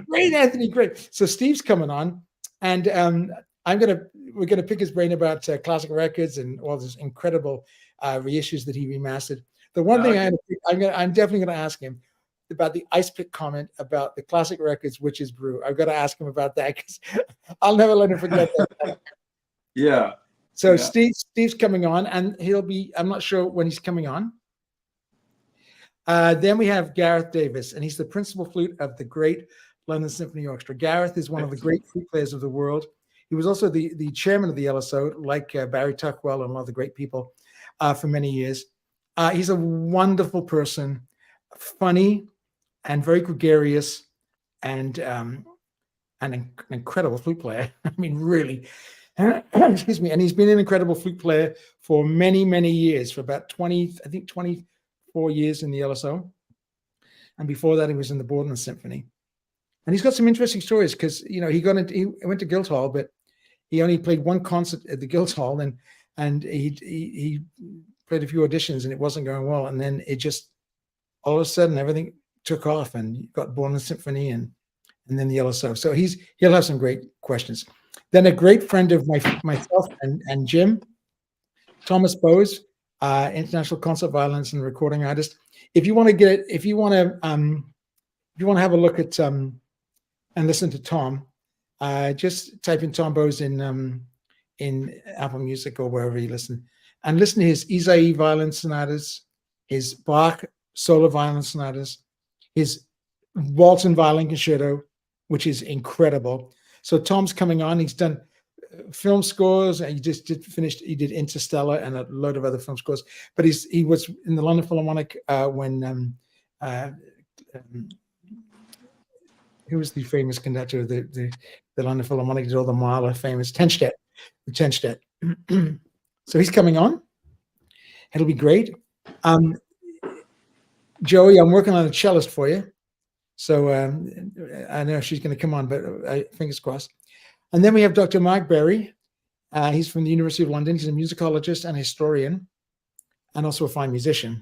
Great, Anthony, great. So Steve's coming on, and we're gonna pick his brain about classic records and all these incredible reissues that he remastered. The one thing I'm definitely gonna ask him about the ice pick comment about the classic records, which is brew. I've got to ask him about that because I'll never let him forget that. Yeah. So yeah. Steve's coming on, and he'll be. I'm not sure when he's coming on. Then we have Gareth Davis, and he's the principal flute of the great London Symphony Orchestra. Gareth is one of the great flute players of the world. He was also the chairman of the LSO, like Barry Tuckwell and a lot of the great people for many years. He's a wonderful person, funny, and very gregarious, and an incredible flute player. I mean, really. Excuse me. And he's been an incredible flute player for many, many years, for about 24 years in the LSO. And before that, he was in the Borden Symphony. And he's got some interesting stories because, he went to Guildhall, but he only played one concert at the Guildhall, and he played a few auditions, and it wasn't going well. And then it just, all of a sudden, everything took off, and he got Borden Symphony and then the LSO. So he'll have some great questions. Then a great friend of myself and Jim, Thomas Bowes, international concert violinist and recording artist. If you want to have a look at and listen to Tom, just type in Tom Bowes in Apple Music or wherever you listen, and listen to his Isaïe violin sonatas, his Bach solo violin sonatas, his Walton violin concerto, which is incredible. So Tom's coming on. He's done film scores, and he did Interstellar and a load of other film scores. But he was in the London Philharmonic when who was the famous conductor of the London Philharmonic, did all the Mahler famous Tenstedt. So he's coming on. It'll be great. Joey, I'm working on a cellist for you. So I know she's going to come on, but fingers crossed. And then we have Dr. Mark Berry. He's from the University of London. He's a musicologist and historian, and also a fine musician.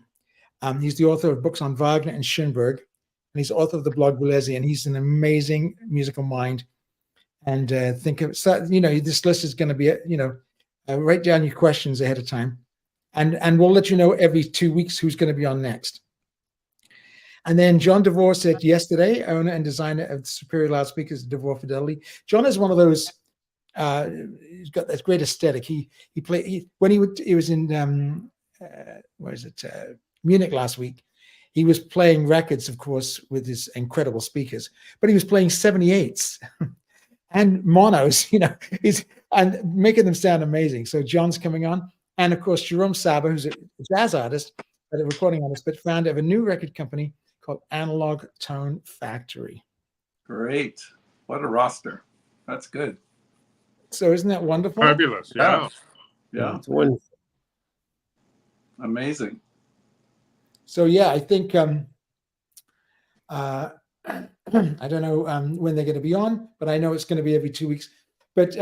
He's the author of books on Wagner and Schoenberg, and he's author of the blog Boulezi, and he's an amazing musical mind. And this list is going to be, write down your questions ahead of time, and we'll let you know every 2 weeks who's going to be on next. And then John DeVore said yesterday, owner and designer of Superior Loudspeakers, DeVore Fidelity. John is one of those. He's got that great aesthetic. He was in where is it? Munich last week. He was playing records, of course, with his incredible speakers, but he was playing 78s and monos, and making them sound amazing. So John's coming on. And of course, Jerome Saba, who's a jazz artist, but a recording artist, but founder of a new record company called Analog Tone Factory. Great. What a roster. That's good. So isn't that wonderful? Fabulous. Yeah. Yeah. It's wonderful. Amazing. So yeah, I think I don't know when they're going to be on, but I know it's going to be every 2 weeks. But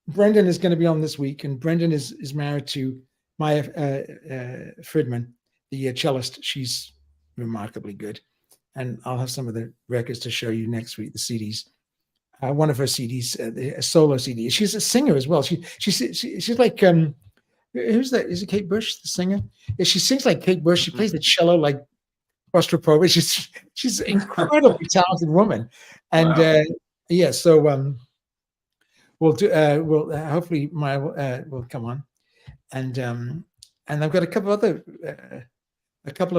Brendan is going to be on this week, and Brendan is married to Maya Friedman, the cellist. She's remarkably good, and I'll have some of the records to show you next week. The CDs, one of her CDs, a solo CD. She's a singer as well. She's like who's that? Is it Kate Bush, the singer? Yeah, she sings like Kate Bush. She plays the cello like Rostropovich. She's an incredibly talented woman, and Wow. yeah. So we'll do. We'll hopefully Maya will come on, and I've got a couple of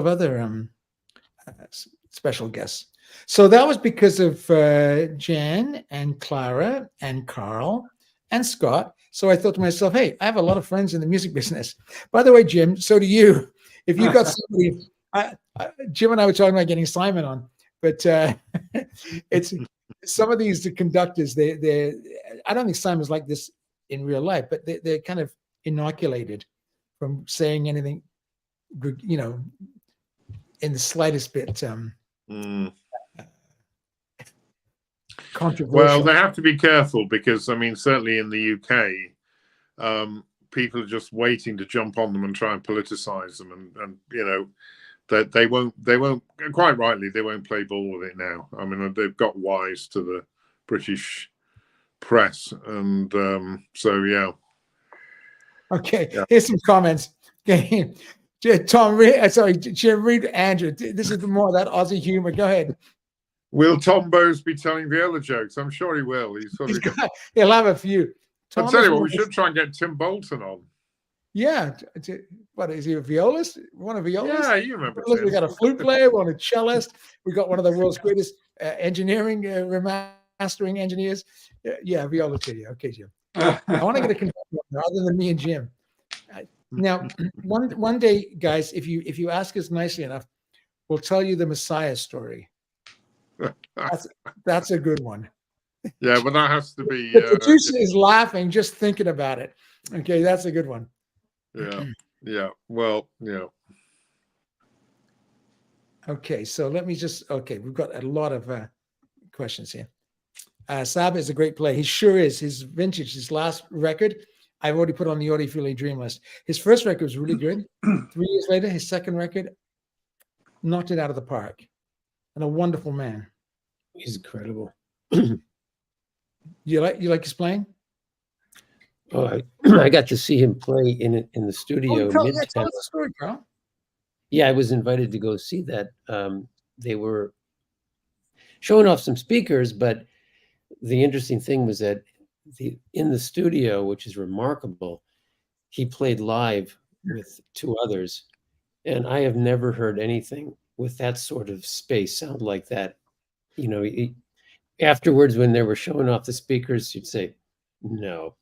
other special guests. So that was because of Jan and Clara and Carl and Scott. So I thought to myself, hey, I have a lot of friends in the music business. By the way, Jim, so do you. If you got somebody, Jim and I were talking about getting Simon on, but it's some of these conductors. They I don't think Simon's like this in real life, but they're kind of inoculated from saying anything, in the slightest bit controversial. Well, they have to be careful because, I mean, certainly in the UK, people are just waiting to jump on them and try and politicize them, and that they won't quite rightly, they won't play ball with it now. I mean, they've got wise to the British press, and so yeah. Okay, Yeah. here's some comments. Okay, Jim, read Andrew. This is more of that Aussie humor. Go ahead. Will Tom Bowes be telling viola jokes? I'm sure he will. He'll have a few. I'll tell you what, we should try and get Tim Bolton on. Yeah. What, is he a violist? One of violist? Yeah, you remember Look, Tim. we got a flute player, one a cellist. We got one of the world's greatest engineering, remastering engineers. Yeah, viola too. Yeah. Okay, Jim. I want to get a conductor other than me and Jim. Now, one day, guys, if you ask us nicely enough, we'll tell you the Messiah story. That's a good one. Yeah, but that has to be. The producer is laughing just thinking about it. Okay, that's a good one. Yeah. Well, yeah. Okay, so let me we've got a lot of questions here. Saba is a great player. He sure is. His last record, I've already put on the Audiophile Dream list. His first record was really good. 3 years later, his second record knocked it out of the park. And a wonderful man. He's incredible. You like his playing? Oh, I got to see him play in the studio. Tell us the story, Carl. Yeah, I was invited to go see that. They were showing off some speakers, but the interesting thing was that in the studio, which is remarkable, he played live with 2 others, and I have never heard anything with that sort of space sound like that. Afterwards, when they were showing off the speakers, you'd say, "No,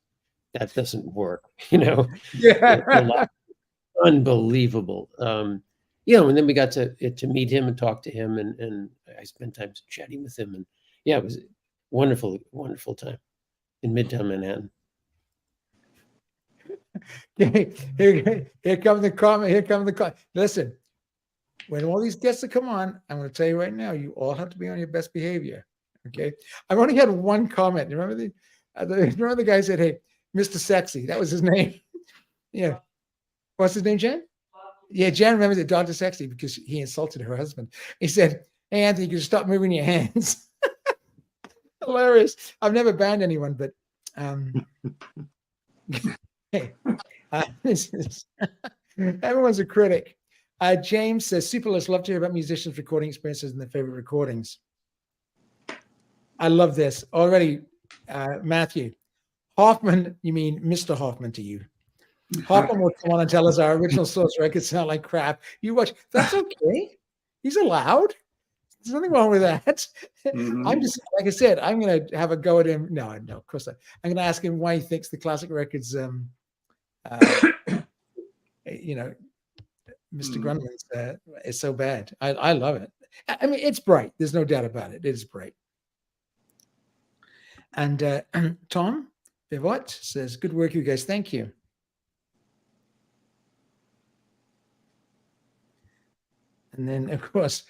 that doesn't work." Yeah. Unbelievable. And then we got to meet him and talk to him, and I spent time chatting with him, and yeah, it was a wonderful, wonderful time in Midtown Manhattan. Here comes the comment. Listen, when all these guests that come on, I'm going to tell you right now, you all have to be on your best behavior. Okay, I've only had one comment. Remember the guy said, "Hey, Mr. Sexy," that was his name. Yeah, what's his name, Jen? Yeah, Jen remembers it, Dr. Sexy, because he insulted her husband. He said, "Hey, Anthony, you stop moving your hands." Hilarious. I've never banned anyone, but hey, everyone's a critic. James says, super, let's love to hear about musicians' recording experiences and their favorite recordings. I love this already. Matthew Hoffman, you mean Mr. Hoffman to you. Hoffman will come on and tell us our original source records sound like crap. You watch. That's okay. He's allowed. There's nothing wrong with that. I'm just, like I said, I'm going to have a go at him. No, of course not. I'm going to ask him why he thinks the classic records, Mr. Grunman's is so bad. I love it. I mean, it's bright. There's no doubt about it. It is bright. And Tom Pivot says, good work, you guys. Thank you. And then, of course,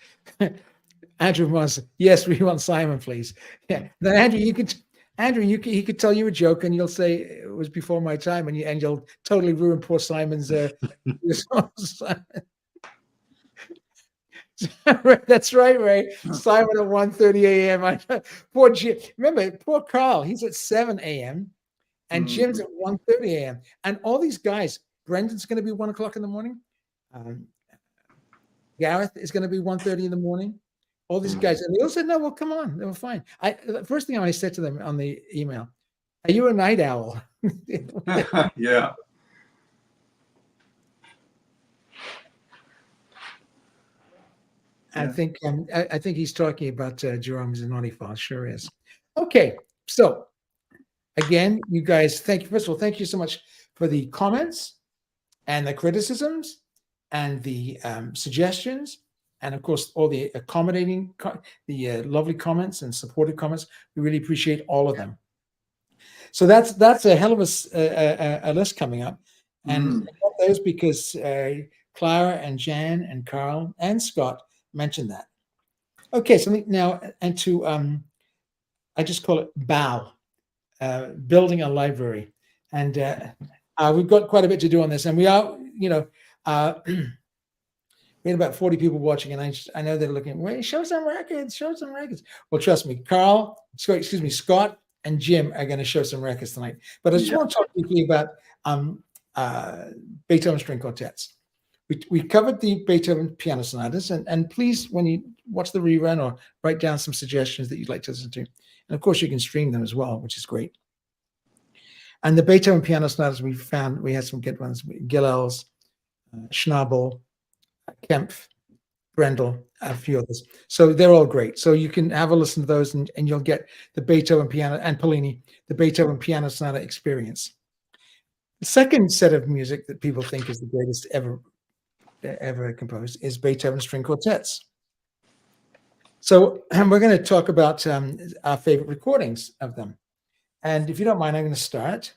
Andrew wants, yes, we want Simon, please. Yeah. Then Andrew, he could tell you a joke and you'll say it was before my time, and you'll totally ruin poor Simon's That's right, Ray. Simon at 1:30 a.m. Poor Jim. Remember, poor Carl. He's at 7 a.m. and Jim's at 1:30 a.m. And all these guys. Brendan's going to be 1 o'clock in the morning. Gareth is going to be 1:30 in the morning. All these guys, and they all said, "No, well, come on, they were fine." The first thing I said to them on the email, "Are you a night owl?" Yeah. I think he's talking about Jerome Zanotti file. Sure is. Okay, so again, you guys, thank you. First of all, thank you so much for the comments and the criticisms and the suggestions, and of course all the accommodating, the lovely comments and supportive comments. We really appreciate all of them. So that's a hell of a list coming up, and I got those because Clara and Jan and Carl and Scott mentioned that. Okay, so now, and to I just call it BOW, building a library, and we've got quite a bit to do on this, and we are, we had about 40 people watching, and I know they're looking, wait, show some records. Well, trust me, Scott and Jim are going to show some records tonight. But I just want to talk briefly about Beethoven string quartets. We covered the Beethoven piano sonatas, and please, when you watch the rerun, or write down some suggestions that you'd like to listen to. And of course, you can stream them as well, which is great. And the Beethoven piano sonatas, we had some good ones: Gilels, Schnabel, Kempf, Brendel, a few others. So they're all great. So you can have a listen to those, and you'll get the Beethoven piano, and Polini, the Beethoven piano sonata experience. The second set of music that people think is the greatest ever composed is Beethoven string quartets. So we're going to talk about our favorite recordings of them. And if you don't mind, I'm going to start.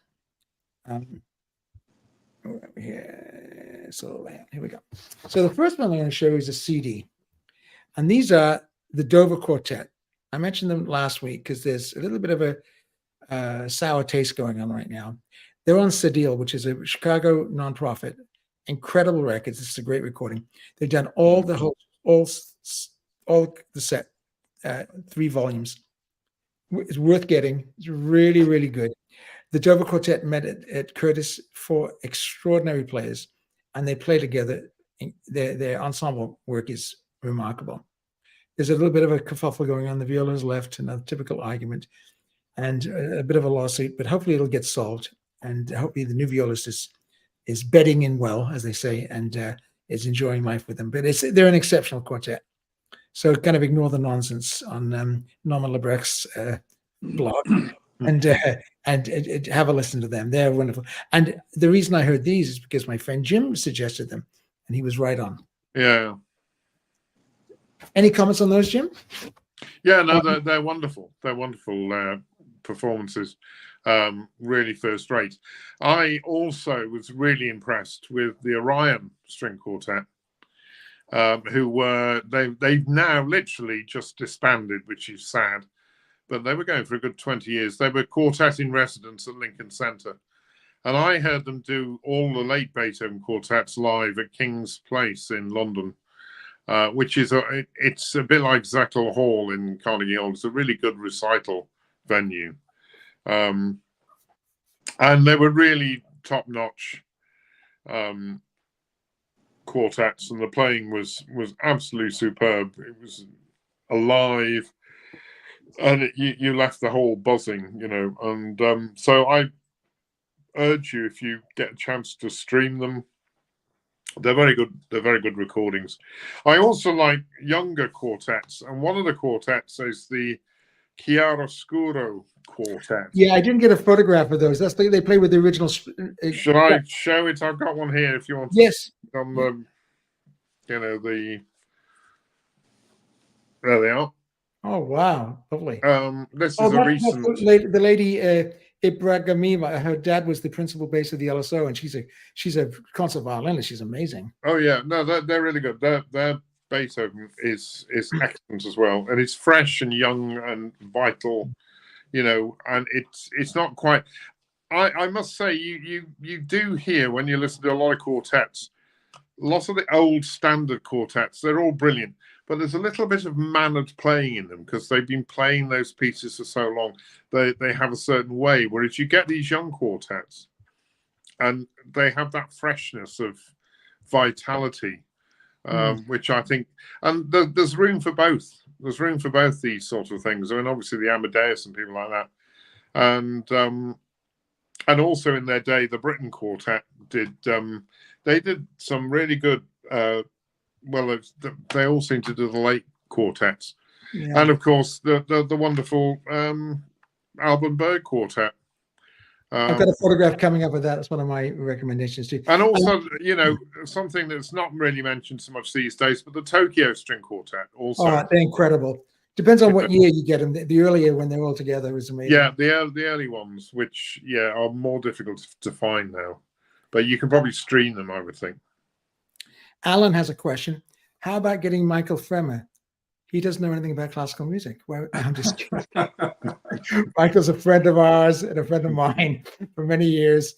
Here, so here we go. So the first one I'm going to show you is a CD. And these are the Dover Quartet. I mentioned them last week because there's a little bit of a sour taste going on right now. They're on Cedille, which is a Chicago nonprofit. Incredible records. This is a great recording. They've done all the set, 3 volumes. It's worth getting. It's really, really good. The Dover Quartet met at Curtis, 4 extraordinary players, and they play together. Their ensemble work is remarkable. There's a little bit of a kerfuffle going on. The viola's left, another typical argument, and a bit of a lawsuit, but hopefully it'll get solved. And hopefully the new violist is bedding in well, as they say, and is enjoying life with them. But they're an exceptional quartet. So kind of ignore the nonsense on Norman Lebrecht's blog, and have a listen to them. They're wonderful. And the reason I heard these is because my friend Jim suggested them, and he was right on. Yeah. Any comments on those, Jim? Yeah, no, they're wonderful. They're wonderful performances. Really first rate. I also was really impressed with the Orion String Quartet, they've now literally just disbanded, which is sad, but they were going for a good 20 years. They were quartet in residence at Lincoln Center, and I heard them do all the late Beethoven quartets live at King's Place in London, which is it's a bit like Zekel Hall in Carnegie Hall. It's a really good recital venue. And they were really top-notch. quartets, and the playing was absolutely superb. It was alive, and you left the whole buzzing, you know. And so I urge you, if you get a chance to stream them, they're very good. They're very good recordings. I also like younger quartets, and one of the quartets is the Chiaroscuro quartet. Yeah, I didn't get a photograph of those. That's they play with the original. Should I show it? I've got one here if you want to. Yes. On the, you know, there they are. Oh wow, lovely. This is a recent. The lady Ibrahimova. Her dad was the principal bass of the LSO, and she's a concert violinist. She's amazing. Oh yeah, no, they're really good. Their Beethoven is excellent as well, and it's fresh and young and vital, you know. And it's not quite. I must say, you do hear when you listen to a lot of quartets, lots of the old standard quartets. They're all brilliant, but there's a little bit of mannered playing in them because they've been playing those pieces for so long. They have a certain way. Whereas you get these young quartets, and they have that freshness of vitality, which I think, and there's room for both. There's room for both these sort of things. I mean, obviously the Amadeus and people like that, and also in their day, the Britain Quartet did. They did some really good. Well, they all seem to do the late quartets, and of course the wonderful Alban Berg Quartet. I've got a photograph coming up of that. That's one of my recommendations too. And also, you know, something that's not really mentioned so much these days, but the Tokyo String Quartet also. Oh, they're incredible. Depends on what year you get them. The earlier when they're all together is amazing. Yeah, the early ones, which are more difficult to find now, but you can probably stream them, I would think. Alan has a question. How about getting Michael Fremer? He doesn't know anything about classical music. Well, I'm just kidding. Michael's a friend of ours and a friend of mine for many years.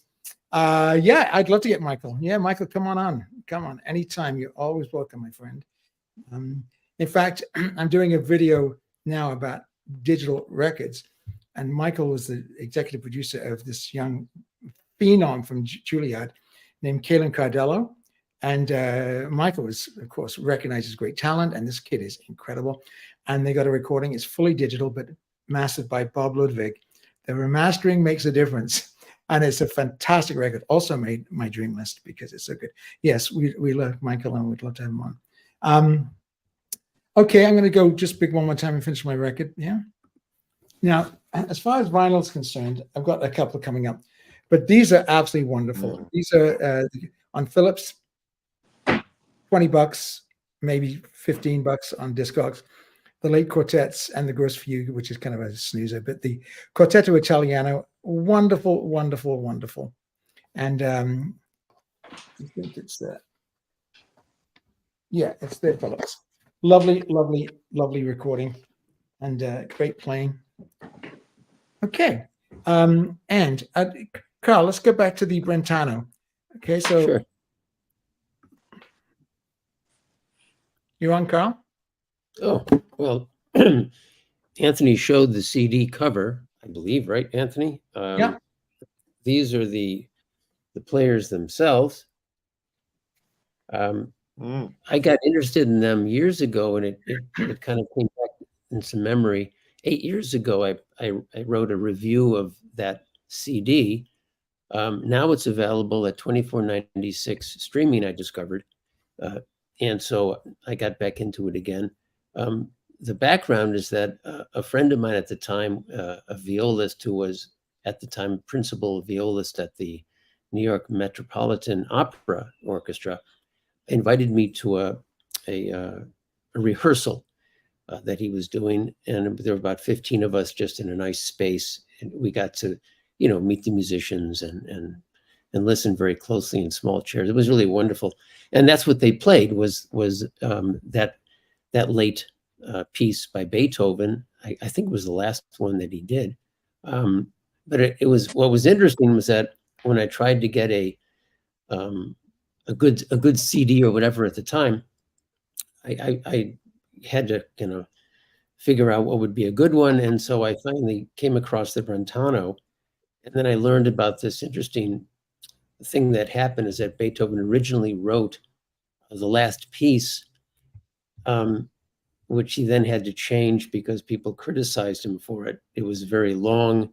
Yeah, I'd love to get Michael. Yeah, Michael, come on. Come on. Anytime. You're always welcome, my friend. In fact, I'm doing a video now about digital records. And Michael was the executive producer of this young phenom from Juilliard named Kalen Cardello. And Michael was, of course, recognized as great talent, and this kid is incredible. And they got a recording. It's fully digital, but mastered by Bob Ludwig. The remastering makes a difference, and it's a fantastic record. Also made my dream list because it's so good. Yes, we love Michael, and we'd love to have him on. Okay, I'm going to go just big one more time and finish my record. Yeah. Now, as far as vinyl is concerned, I've got a couple coming up, but these are absolutely wonderful. These are on Philips. $20, maybe $15 on Discogs. The late quartets and the Gross Fugue, which is kind of a snoozer, but the Quartetto Italiano, wonderful, wonderful, wonderful. And I think it's that. Yeah, it's there, Philips. Lovely, lovely, lovely recording and great playing. Okay. And Carl, let's go back to the Brentano. Okay, so. Sure. You on, Carl? Oh, well, Anthony showed the CD cover, I believe, right, Anthony? Yeah. These are the players themselves. I got interested in them years ago, and it kind of came back into memory. 8 years ago, I wrote a review of that CD. Now it's available at $24.96 streaming, I discovered. And so I got back into it again. The background is that a friend of mine at the time, a violist who was at the time principal violist at the New York Metropolitan Opera Orchestra, invited me to a rehearsal that he was doing. And there were about 15 of us just in a nice space. And we got to, meet the musicians and listen very closely in small chairs. It was really wonderful. And that's what they played was that late piece by Beethoven. I think it was the last one that he did. But it was, what was interesting was that when I tried to get a good CD or whatever at the time, I had to figure out what would be a good one. And so I finally came across the Brentano, and then I learned about this interesting thing that happened is that Beethoven originally wrote the last piece, which he then had to change because people criticized him for it. It was very long,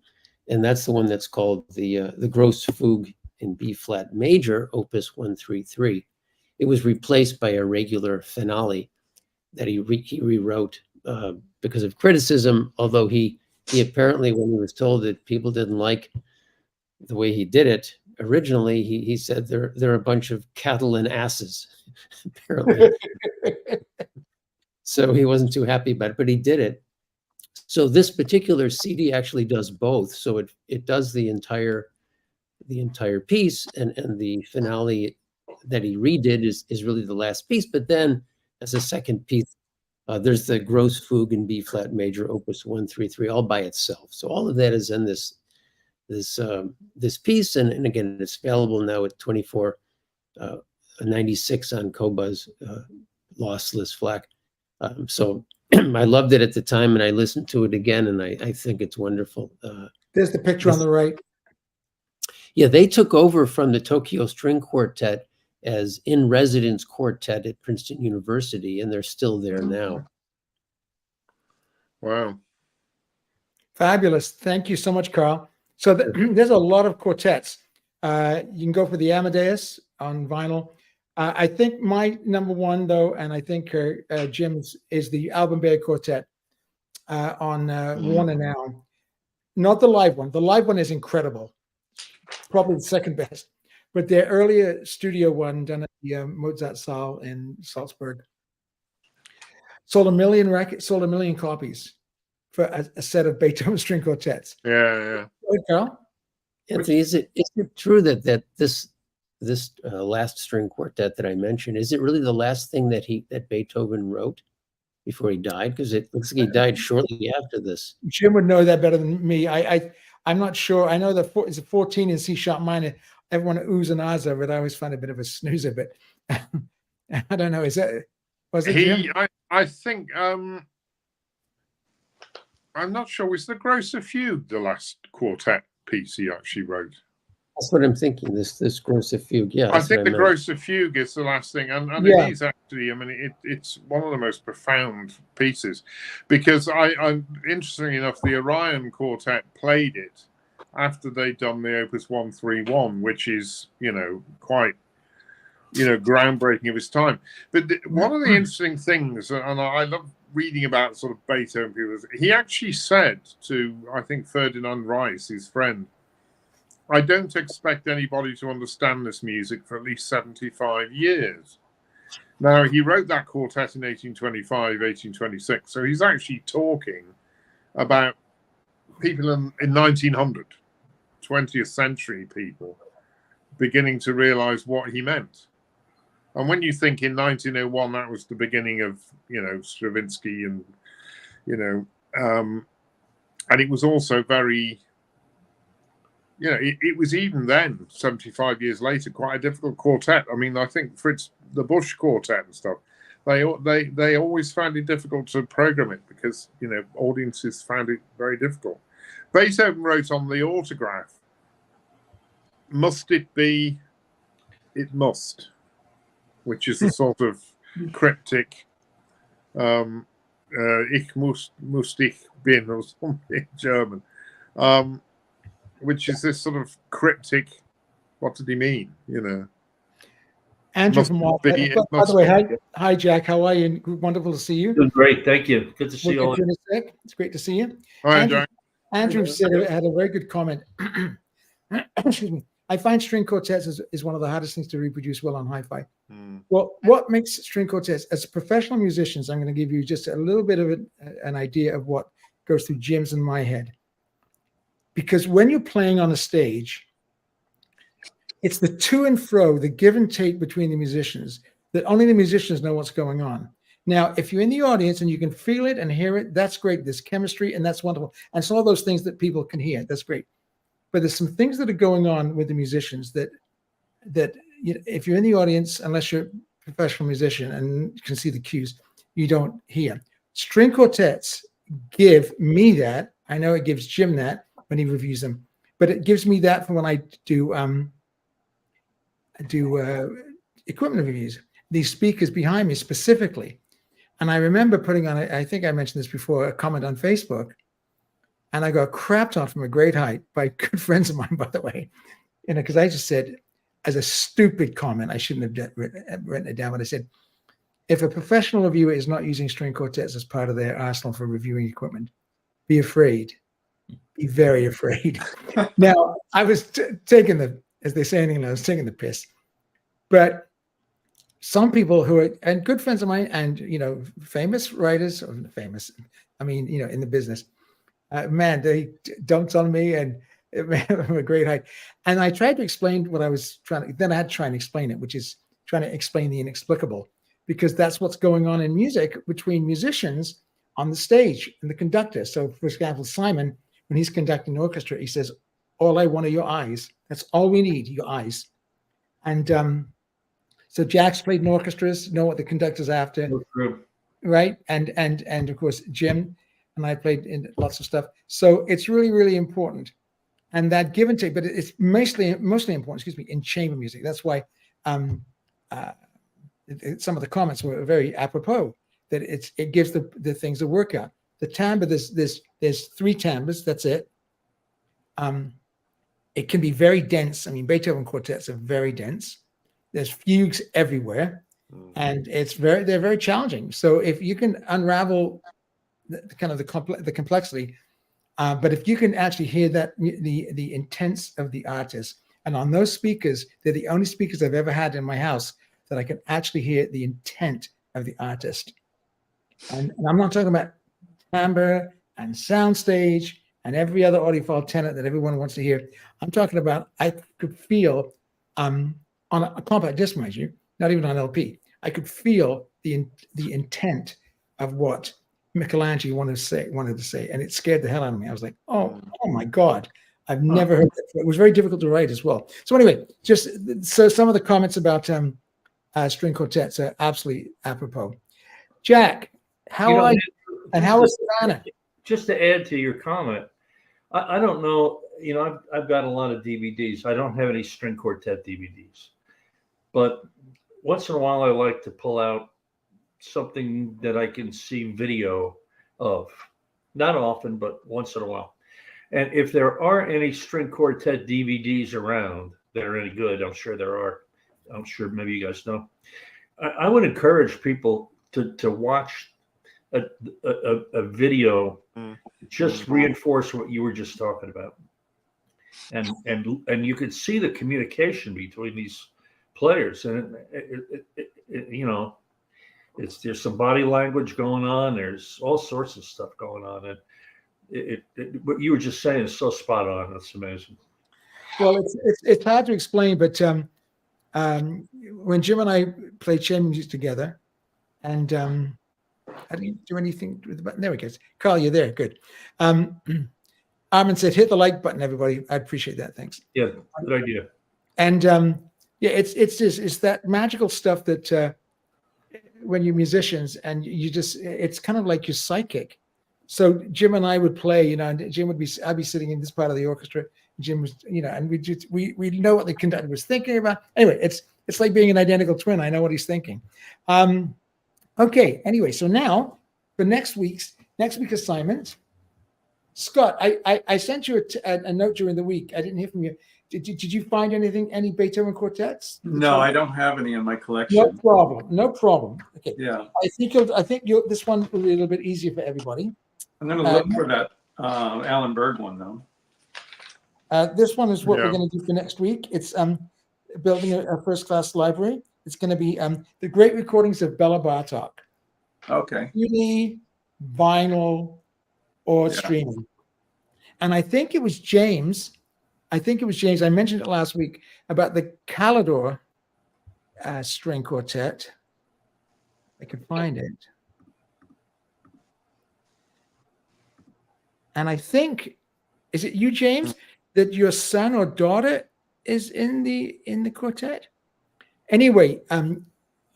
and that's the one that's called the Grosse Fugue in B flat major, Opus 133. It was replaced by a regular finale that he rewrote because of criticism. Although he apparently, when he was told that people didn't like the way he did it originally, he said they're a bunch of cattle and asses, apparently. So he wasn't too happy about it, but he did it. So this particular CD actually does both. So it does the entire piece, and the finale that he redid is really the last piece. But then as a second piece, there's the Grosse Fugue in B flat major, Opus 133, all by itself. So all of that is in this piece, and again, it's available now at 24.96 on Qobuz lossless FLAC. So I loved it at the time, and I listened to it again, and I think it's wonderful. There's the picture on the right. Yeah, they took over from the Tokyo String Quartet as in-residence quartet at Princeton University, and they're still there now. Wow. Fabulous. Thank you so much, Carl. So there's a lot of quartets. You can go for the Amadeus on vinyl. I think my number one, though, and I think Jim's, is the Alban Berg Quartet on Warner now. Not the live one. The live one is incredible. Probably the second best. But their earlier studio one done at the Mozart Saal in Salzburg sold a million copies for a set of Beethoven string quartets. Yeah. Good, Carl. Anthony, is it true that this last string quartet that I mentioned, is it really the last thing that Beethoven wrote before he died? Because it looks like he died shortly after this. Jim would know that better than me. I'm not sure. I know that it's a 14 in C sharp minor. Everyone oohs and ahs over it. I always find a bit of a snoozer, but I don't know. Was it Jim? I think I'm not sure. Was the Grosse Fugue the last quartet piece he actually wrote? That's what I'm thinking. This Grosse Fugue, yeah. I think the Grosse Fugue is the last thing, and yeah. it is actually. I mean, it's one of the most profound pieces, because I interestingly enough, the Orion Quartet played it after they'd done the Opus 131, which is quite groundbreaking of its time. But one of the interesting things, and I love reading about sort of Beethoven people, he actually said to, I think, Ferdinand Reis, his friend, I don't expect anybody to understand this music for at least 75 years. Now, he wrote that quartet in 1825, 1826. So he's actually talking about people in 1900, 20th century people, beginning to realize what he meant. And when you think in 1901, that was the beginning of, Stravinsky and, and it was also very, it was even then, 75 years later, quite a difficult quartet. I mean, I think Fritz, the Busch Quartet and stuff, they always found it difficult to program it because, audiences found it very difficult. Beethoven wrote on the autograph, must it be, it must, which is a sort of cryptic, ich muss ich bin, or something in German, which is this sort of cryptic, what did he mean, Andrew from Walt. By the way, hi Jack, how are you? Wonderful to see you. Doing great, thank you. Good to see you all. It's great to see you. Hi, Jack. Andrew had a very good comment. Excuse me. I find string quartets is one of the hardest things to reproduce well on hi-fi. Well, what makes string quartets, as professional musicians, I'm going to give you just a little bit of an idea of what goes through Jim's and my head. Because when you're playing on a stage, it's the to and fro, the give and take between the musicians, that only the musicians know what's going on. Now, if you're in the audience and you can feel it and hear it, that's great. There's chemistry, and that's wonderful. And it's all those things that people can hear. That's great. But there's some things that are going on with the musicians that if you're in the audience, unless you're a professional musician and can see the cues, you don't hear. String quartets give me that. I know it gives Jim that when he reviews them, but it gives me that for when I do equipment reviews. these speakers behind me specifically. And I remember putting on, I think I mentioned this before, a comment on Facebook, and I got crapped on from a great height by good friends of mine, by the way, because I just said, as a stupid comment, I shouldn't have written it down, but I said, if a professional reviewer is not using string quartets as part of their arsenal for reviewing equipment, be afraid. Be very afraid. Now, I was taking the, as they say in England, I was taking the piss. But some people who are, and good friends of mine, and, famous writers, or famous, I mean, in the business, man, they dumped on me and from a great height. And I tried to explain what I was trying to, then I had to try and explain it, which is trying to explain the inexplicable, because that's what's going on in music between musicians on the stage and the conductor. So, for example, Simon, when he's conducting an orchestra, he says, all I want are your eyes. That's all we need, your eyes. And so Jack's played in orchestras, know what the conductor's after, right? And of course, Jim and I played in lots of stuff. So it's really, really important. And that give and take, but it's mostly important, in chamber music. That's why some of the comments were very apropos, that it gives the things a workout. The timbre, there's 3 timbres, that's it. It can be very dense. I mean, Beethoven quartets are very dense. There's fugues everywhere, and they're very challenging. So if you can unravel the complexity, but if you can actually hear that the intents of the artist, and on those speakers, they're the only speakers I've ever had in my house that I can actually hear the intent of the artist. And I'm not talking about timbre and soundstage and every other audiophile tenet that everyone wants to hear. I'm talking about, I could feel on a compact disc, mind you, not even on LP, I could feel the intent of what Michelangelo wanted to say, and it scared the hell out of me. I was like, oh my God, I've never heard that before. It was very difficult to write as well. So anyway, just so some of the comments about string quartets are absolutely apropos. Jack, how are you? And how is Savannah? Just to add to your comment, I don't know, I've got a lot of DVDs. I don't have any string quartet DVDs, but once in a while I like to pull out something that I can see video of. Not often, but once in a while. And if there are any string quartet DVDs around that are any good, I'm sure there are. I'm sure maybe you guys know. I would encourage people to watch a video, just reinforce what you were just talking about, and you could see the communication between these players, and there's some body language going on. There's all sorts of stuff going on, and what you were just saying is so spot on. That's amazing. Well, it's hard to explain, but when Jim and I played chamber music together, and I didn't do anything with the button. There we go. Carl, you're there. Good. Armin said, hit the like button, everybody. I appreciate that. Thanks. Yeah, good idea. And it's that magical stuff that when you're musicians and it's kind of like you're psychic. So Jim and I would play, and Jim I'd be sitting in this part of the orchestra. Jim was, and we know what the conductor was thinking about. Anyway, it's like being an identical twin. I know what he's thinking. Okay. Anyway, so now for next week's assignment, Scott, I sent you a note during the week. I didn't hear from you. Did you find any Beethoven quartets? No, I don't have any in my collection. No problem. Okay. Yeah. I think this one will be a little bit easier for everybody. I'm going to look for that Alan Berg one though. This one is what we're going to do for next week. It's building a first-class library. It's going to be the great recordings of Bela Bartok. Okay. CD, vinyl, or streaming. And I think it was James. I mentioned it last week about the Calidor string quartet. I could find it. And I think, is it you, James, that your son or daughter is in the quartet? Anyway,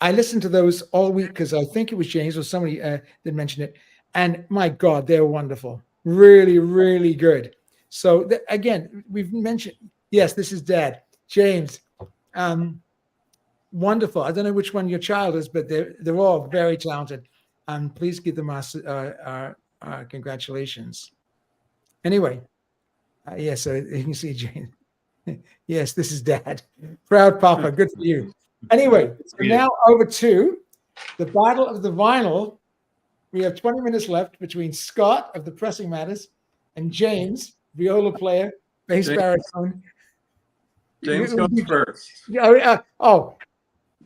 I listened to those all week because I think it was James or somebody that mentioned it. And my God, they're wonderful. Really, really good. So again, we've mentioned, yes, this is Dad. James, wonderful. I don't know which one your child is, but they're all very talented. And please give them our congratulations. Anyway, yeah, so you can see Jane. Yes, this is Dad. Proud Papa. Good for you. Anyway, so now over to the Battle of the Vinyl. We have 20 minutes left between Scott of the Pressing Matters and James, viola player, bass baritone. James goes first. Oh,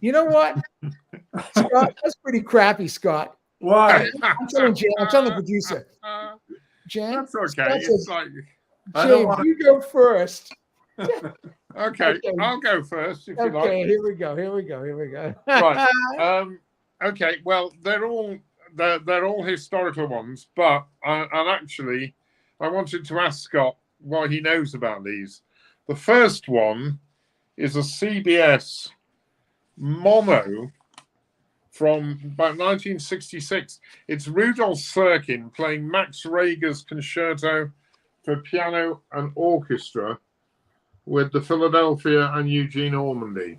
you know what, Scott? That's pretty crappy, Scott. Why? I'm telling the producer. James, That's okay. It's like, James, you go first. okay, I'll go first if you like. Okay, here we go. Right. Okay. Well, they're all historical ones, but and actually, I wanted to ask Scott what he knows about these. The first one is a CBS mono from about 1966. It's Rudolf Serkin playing Max Reger's Concerto for Piano and Orchestra with the Philadelphia and Eugene Ormandy.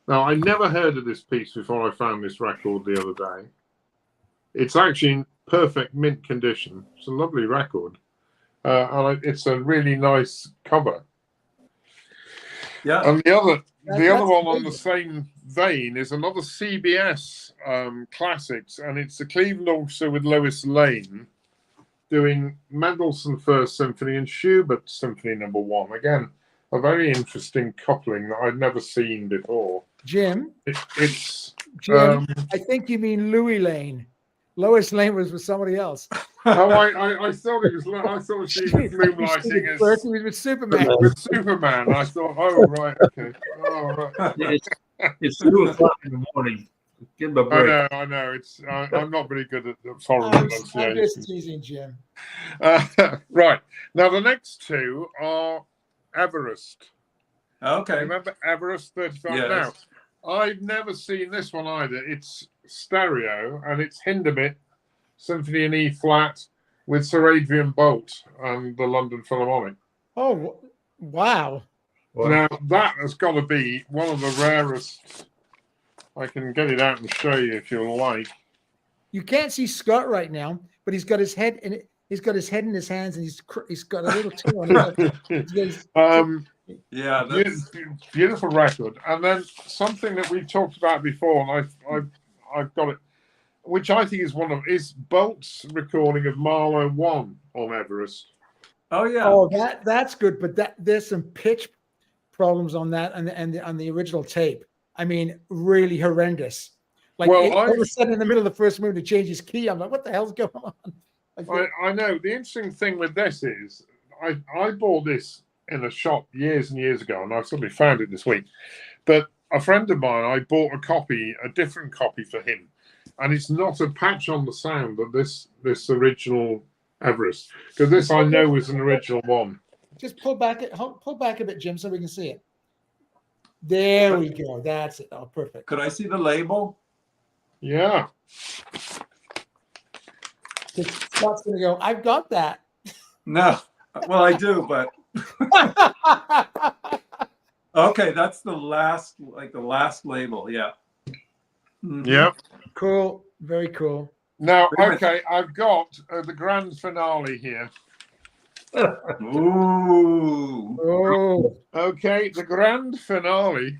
Now, I never heard of this piece before I found this record the other day. It's actually in perfect mint condition. It's a lovely record. And it's a really nice cover. Yeah. And the other one on the same vein is another CBS classics, and it's the Cleveland Orchestra with Lois Lane doing Mendelssohn First Symphony and Schubert Symphony No. 1. Again, a very interesting coupling that I'd never seen before. Jim, Jim, I think you mean Louis Lane. Lois Lane was with somebody else. Oh, I thought it was. I thought she was moonlighting as with Superman. With Superman, I thought, oh right, okay, oh right. It's 2 o'clock in the morning. Give him a break. I know. I'm not very good at foreign pronunciation. I'm just teasing, Jim. Right now, the next two are Everest. Okay. Remember Everest 35? Yes. Now, I've never seen this one either. It's stereo, and it's Hindemith Symphony in E flat with Sir Adrian Boult and the London Philharmonic. Oh, wow. Now, that has got to be one of the rarest. I can get it out and show you if you like. You can't see Scott right now, but he's got his head in it. He's got his head in his hands, and he's got a little tear on it. Yeah, that's beautiful record. And then something that we've talked about before, and I've got it, which I think is Boult's recording of Marlowe 1 on Everest. Oh yeah. Oh, that's good, but there's some pitch problems on that and on the original tape. I mean, really horrendous. Like, all of a sudden in the middle of the first movement to change his key, I'm like, what the hell's going on? I know. The interesting thing with this is I bought this in a shop years and years ago, and I suddenly found it this week. But a friend of mine, I bought a different copy for him, and it's not a patch on the sound of this original Everest, because this I know is an original one. Just pull back a bit, Jim, so we can see it. There we go. That's it. Oh, perfect. Could I see the label? Yeah. Scott's gonna go, I've got that. No. Well, I do, but okay, that's the last label. Yeah. Mm-hmm. Yeah. Cool. Very cool. Now, okay, I've got the grand finale here. Ooh. Oh. Okay, the grand finale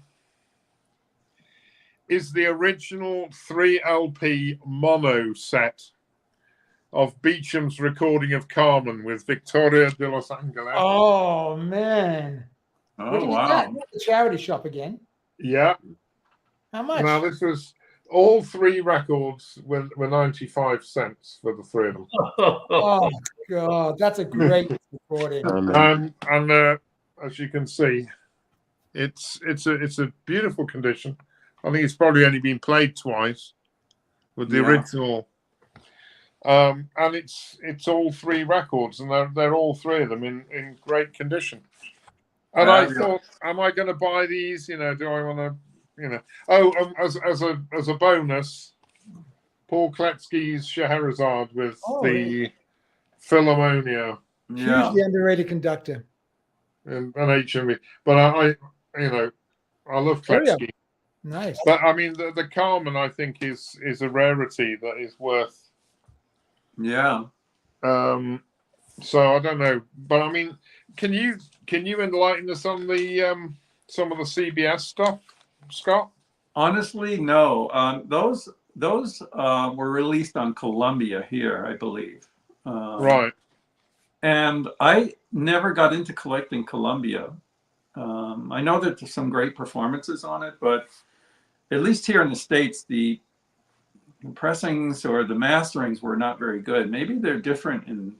is the original 3 LP mono set of Beecham's recording of Carmen with Victoria de Los Angeles. Oh man! Oh wow! The charity shop again. Yeah. How much? Now this was all 3 records were 95 cents for the 3 of them. Oh god, that's a great recording. And as you can see, it's a beautiful condition. I think it's probably only been played twice with the original. And it's all 3 records, and they're all 3 of them in great condition. And I thought, am I going to buy these? Do I want to? Oh, as a bonus, Paul Kletsky's Scheherazade with the Philharmonia. Yeah. Hugely underrated conductor. And HMV, but I love Kletsky. Nice. But I mean, the Carmen, I think, is a rarity that is worth. Yeah. So I don't know, but I mean, can you enlighten us on the some of the CBS stuff, Scott? Honestly, no. Those were released on Columbia here, I believe. Right. And I never got into collecting Columbia. I know that there's some great performances on it, but at least here in the States, the pressings or the masterings were not very good. Maybe they're different in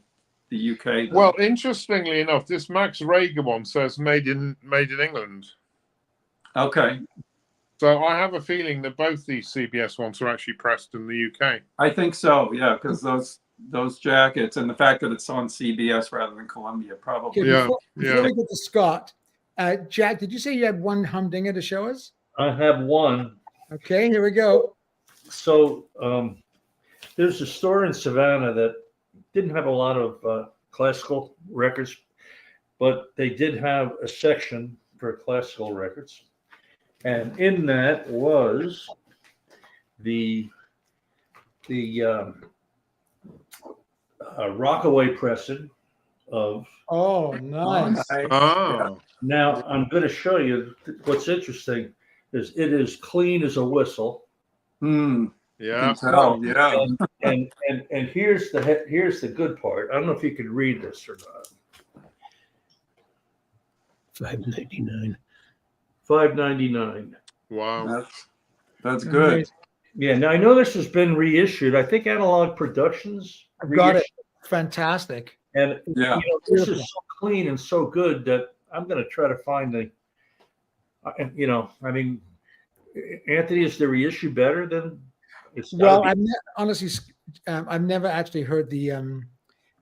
the UK, though. Well, interestingly enough, this Max Rager one says made in England. Okay. So I have a feeling that both these CBS ones are actually pressed in the UK. I think so, yeah, because those jackets and the fact that it's on CBS rather than Columbia, probably. Okay, Yeah, before we get to Scott, Jack, did you say you had one humdinger to show us? I have one. Okay, here we go. So there's a store in Savannah that didn't have a lot of classical records, but they did have a section for classical records. And in that was the Rockaway pressing of. Oh, nice. Ah, Now I'm going to show you what's interesting is it is clean as a whistle. Hmm. yeah. Yeah. And here's the good part. I don't know if you can read this or not. $5.99. $5.99. Wow. That's good. Amazing. Yeah. Now I know this has been reissued. I think Analog Productions I've got it. reissued. Fantastic. And Yeah. this is so clean and so good that I'm going to try to find the. I mean, Anthony, is the reissue better than? It's Well, gotta be. honestly, I've never actually heard the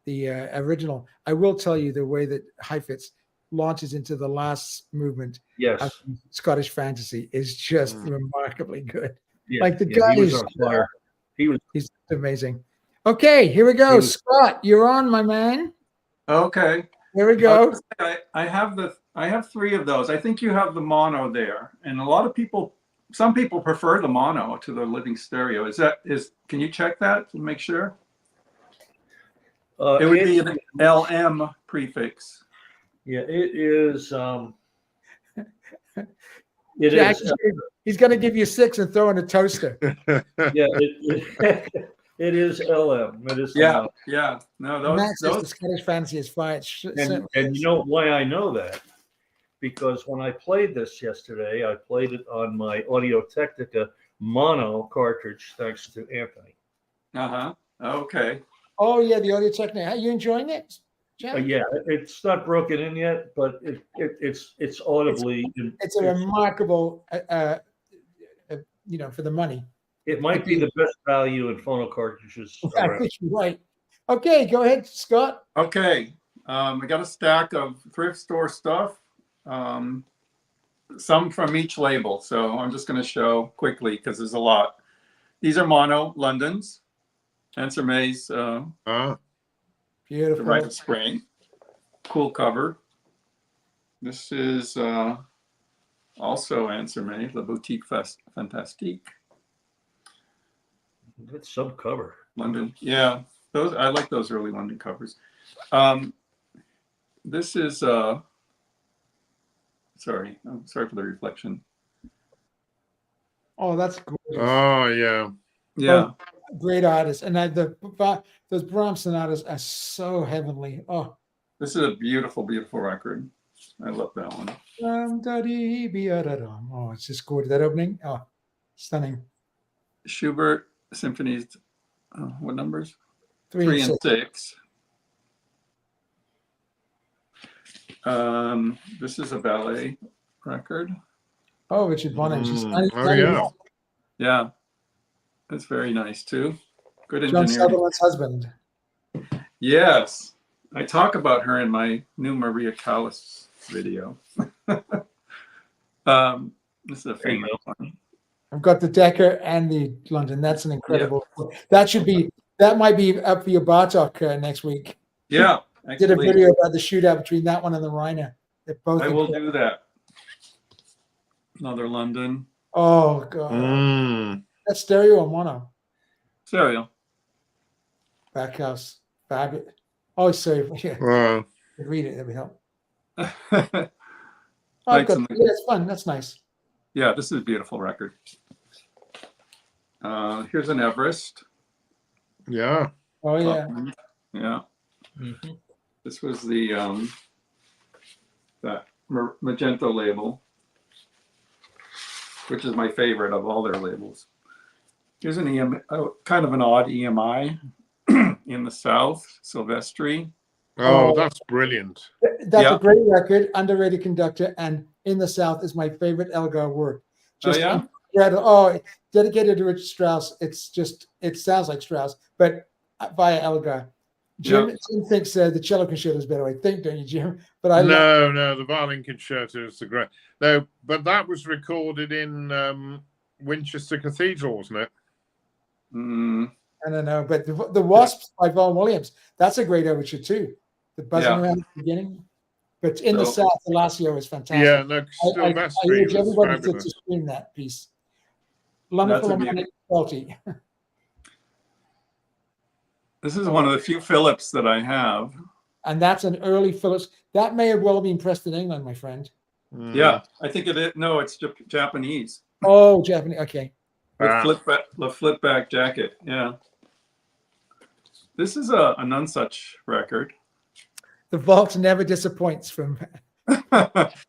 original. I will tell you the way that Heifetz launches into the last movement Yes. of Scottish Fantasy is just remarkably good. Yeah, Like the yeah, guy he was is on fire. he's amazing. Okay, here we go. He was- Scott, you're on, my man. Okay. Here we go. I have three of those. I think you have the mono there, and some people prefer the mono to the living stereo. Can you check that to make sure? It would be an LM prefix. Yeah, it is. It Jack, is. he's going to give you 6 and throw in a toaster. Yeah, it is LM. It is. Yeah, yeah. No, Max says the those. Scottish Fantasy is fire. And you know why I know that? Because when I played this yesterday, I played it on my Audio Technica mono cartridge, thanks to Anthony. Uh-huh. Okay. Oh yeah, the Audio Technica. Are you enjoying it, Jack? Yeah, it's not broken in yet, but it's audibly. It's a remarkable, for the money. It might be the best value in phono cartridges I around. think you're right. Okay, go ahead, Scott. Okay. I got a stack of thrift store stuff. Some from each label. So I'm just going to show quickly because there's a lot. These are mono Londons. Answer May's The Beautiful. Rite of Spring. Cool cover. This is also Answer May, the Boutique Fantastique. That's some cover. London. Yeah. I like those early London covers. This is sorry for the reflection. Oh, that's gorgeous. Oh yeah. Yeah. Great artist, and those Brahms sonatas are so heavenly. Oh, This is a beautiful, beautiful record. I love that one. oh, it's just gorgeous. That opening, oh, stunning. Schubert symphonies. What numbers? 3 and 6. This is a ballet record. Oh, Richard Bonham. Oh yeah. Yeah. That's very nice too. Good John engineering. Sutherland's husband. Yes. I talk about her in my new Maria Callas video. This is a famous one. I've got the Decca and the London. That's an incredible. That might be up for your Bartok next week. Yeah. Did a Actually, video about the shootout between that one and the Reiner. They're both. I will do that. Another London. Oh God, Mm. that's stereo or mono. Stereo. Backhouse, fabulous. Oh, sorry, yeah, Wow. read it. That would help. Lights Oh, I've got, in yeah, the- it's fun. That's nice. yeah, this is a beautiful record. Here's an Everest. Yeah. Oh yeah. Yeah. Mhm. This was the that Magento label, which is my favorite of all their labels. Here's an kind of an odd EMI in the South, Silvestri. Oh, Oh. that's brilliant. That's Yeah. a great record, underrated conductor, and In the South is my favorite Elgar work. Just Oh, yeah? incredible. Oh, dedicated to Richard Strauss. It's just, it sounds like Strauss, but via Elgar. Jim thinks the cello concerto is better. I think, don't you, Jim? But I love. No, the violin concerto is the great. No, but that was recorded in Winchester Cathedral, wasn't it? Mm, I don't know, but the Wasps by Vaughan Williams. That's a great overture too. The buzzing Yeah. around at the beginning. But In the So- South, the last year was fantastic. Yeah, no, I Silvestri urge was everybody to fabulous. stream that piece. London That's a Philharmonic quality. this is one of the few Phillips that I have. And that's an early Phillips. That may have well been pressed in England, my friend. Mm. Yeah, I think it is. No, it's Japanese. Oh, Japanese. Okay. With Ah. flip back jacket. Yeah. This is a Nunsuch record. The vault never disappoints from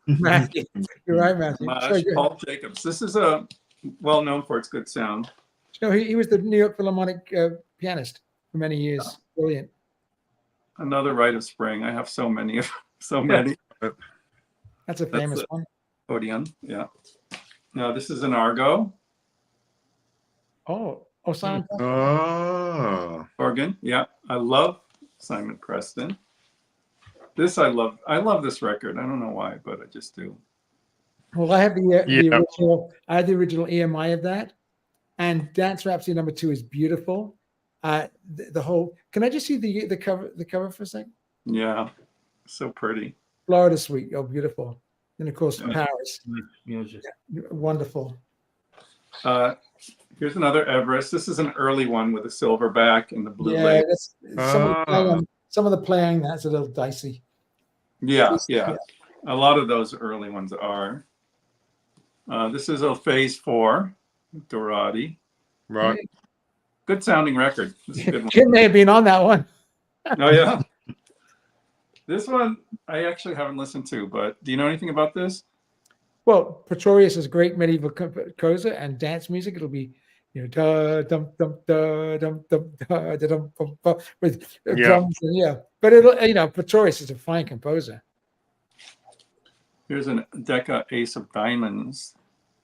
Matthew. You're right, Matthew. Sorry, go ahead. Paul Jacobs. This is a well known for its good sound. No, he was the New York Philharmonic pianist for many years. Brilliant. Another Rite of Spring. I have so many many. That's a famous one. Odeon. Yeah. Now this is an Argo Oh, Simon. Oh. organ. Yeah. I love Simon Preston. This I love. I love this record. I don't know why, but I just do. Well, I have the Yeah. original. I had the original EMI of that, and Dance Rhapsody #2 is beautiful. The whole. Can I just see the cover for a second? Yeah. So pretty. Florida Suite. Oh, beautiful. And of course, Yeah. Paris. Music. Wonderful. Here's another Everest. This is an early one with a silver back and the blue Yeah, lace. that's some of the playing. That's a little dicey. Yeah. A lot of those early ones are. This is a Phase 4, Dorati. Right. Good sounding record. This is a good one. Jim may have been on that one. Oh yeah. This one I actually haven't listened to, but do you know anything about this? Well, Pretorius is great medieval composer and dance music. It'll be, da dum dum da dum dum da da dum bum bum with drums and But it'll, Pretorius is a fine composer. Here's a Decca Ace of Diamonds,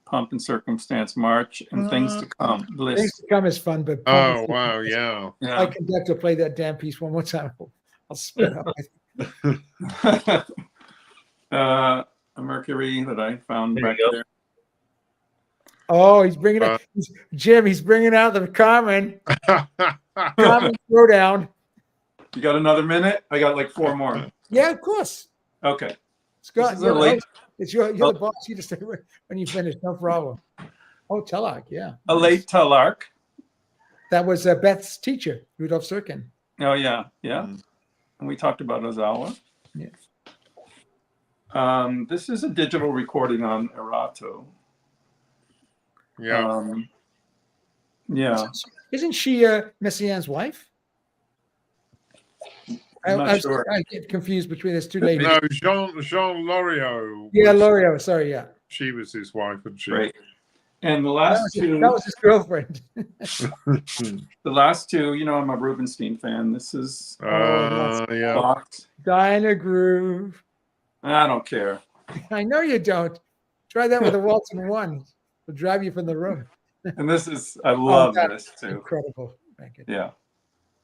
Pomp and Circumstance March, and Things to Come. Things List. to Come is fun, but Oh, wow. Yeah. I conductor play that damn piece one more time. I'll spit up. A Mercury that I found There back you go. there. Oh, he's bringing it. Jim, he's bringing out the Carmen Throwdown. You got another minute? I got like 4 more. Yeah, of course. Okay. Scott, This is a late- you're the boss. You just say when you finish, no problem. Oh, Telak, yeah. A late Talark. That was Beth's teacher, Rudolf Serkin. Oh yeah. Mm. And we talked about Ozawa. Yeah. This is a digital recording on Erato. Yeah. Yeah. Isn't she Messiaen's wife? I'm not sure. I get confused between those two ladies. No, Jean Loriot. Yeah, was- L'Oreal. Sorry, yeah. She was his wife, wasn't she? Great. And the That last was his girlfriend. two, I'm a Rubinstein fan. This is Yeah. Bach. Diana Groove. I don't care. I know you don't. Try that with a waltz in one. It'll drive you from the room. And this is, I love that's this too. Incredible. Thank you. Yeah.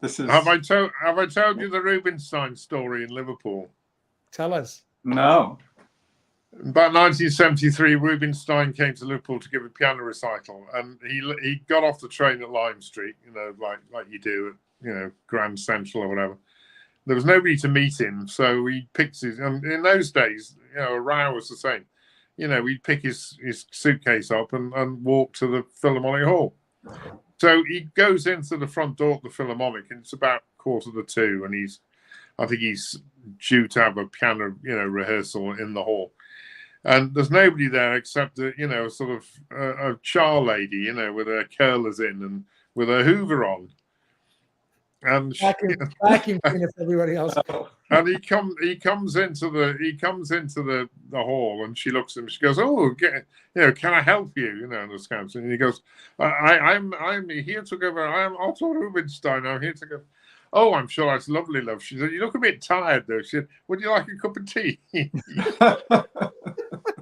This is, Have I told you the Rubinstein story in Liverpool? Tell us. no. About 1973, Rubinstein came to Liverpool to give a piano recital, and he got off the train at Lime Street, like you do at Grand Central or whatever. There was nobody to meet him, so he picked his. And in those days, a row was the same. he'd pick his suitcase up and walk to the Philharmonic Hall. So he goes into the front door of the Philharmonic, and it's about 1:45, and I think he's due to have a piano, rehearsal in the hall. And there's nobody there except a sort of a char lady, with her curlers in and with her Hoover on. And vacuum cleaner for everybody else. And he comes into the hall, and she looks at him. She goes, "Oh, can I help you?" And this kind of thing. And he goes, "I'm here to go. I'm Otto Rubinstein. I'm here to go." "Oh, I'm sure that's lovely, love." She said, "You look a bit tired, though." She said, "Would you like a cup of tea?"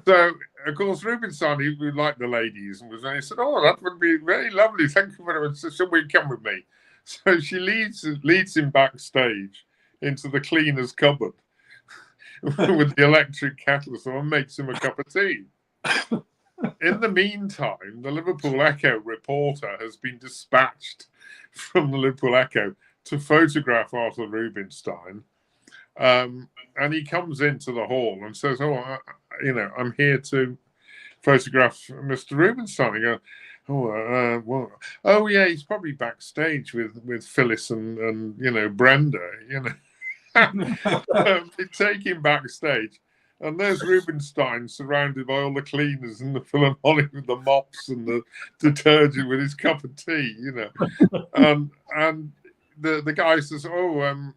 So, of course, Rubinstein, he liked the ladies, and he said, "Oh, that would be very lovely. Thank you very much. So, will you come with me?" So she leads him backstage into the cleaner's cupboard with the electric kettle, and makes him a cup of tea. In the meantime, the Liverpool Echo reporter has been dispatched from the Liverpool Echo to photograph Arthur Rubinstein. And he comes into the hall and says, "Oh, I'm here to photograph Mr. Rubinstein." He goes, "Oh, yeah, he's probably backstage with Phyllis and Brenda, They take him backstage, and there's Rubinstein surrounded by all the cleaners in the Philharmonic with the mops and the detergent with his cup of tea, And the guy says, "Oh,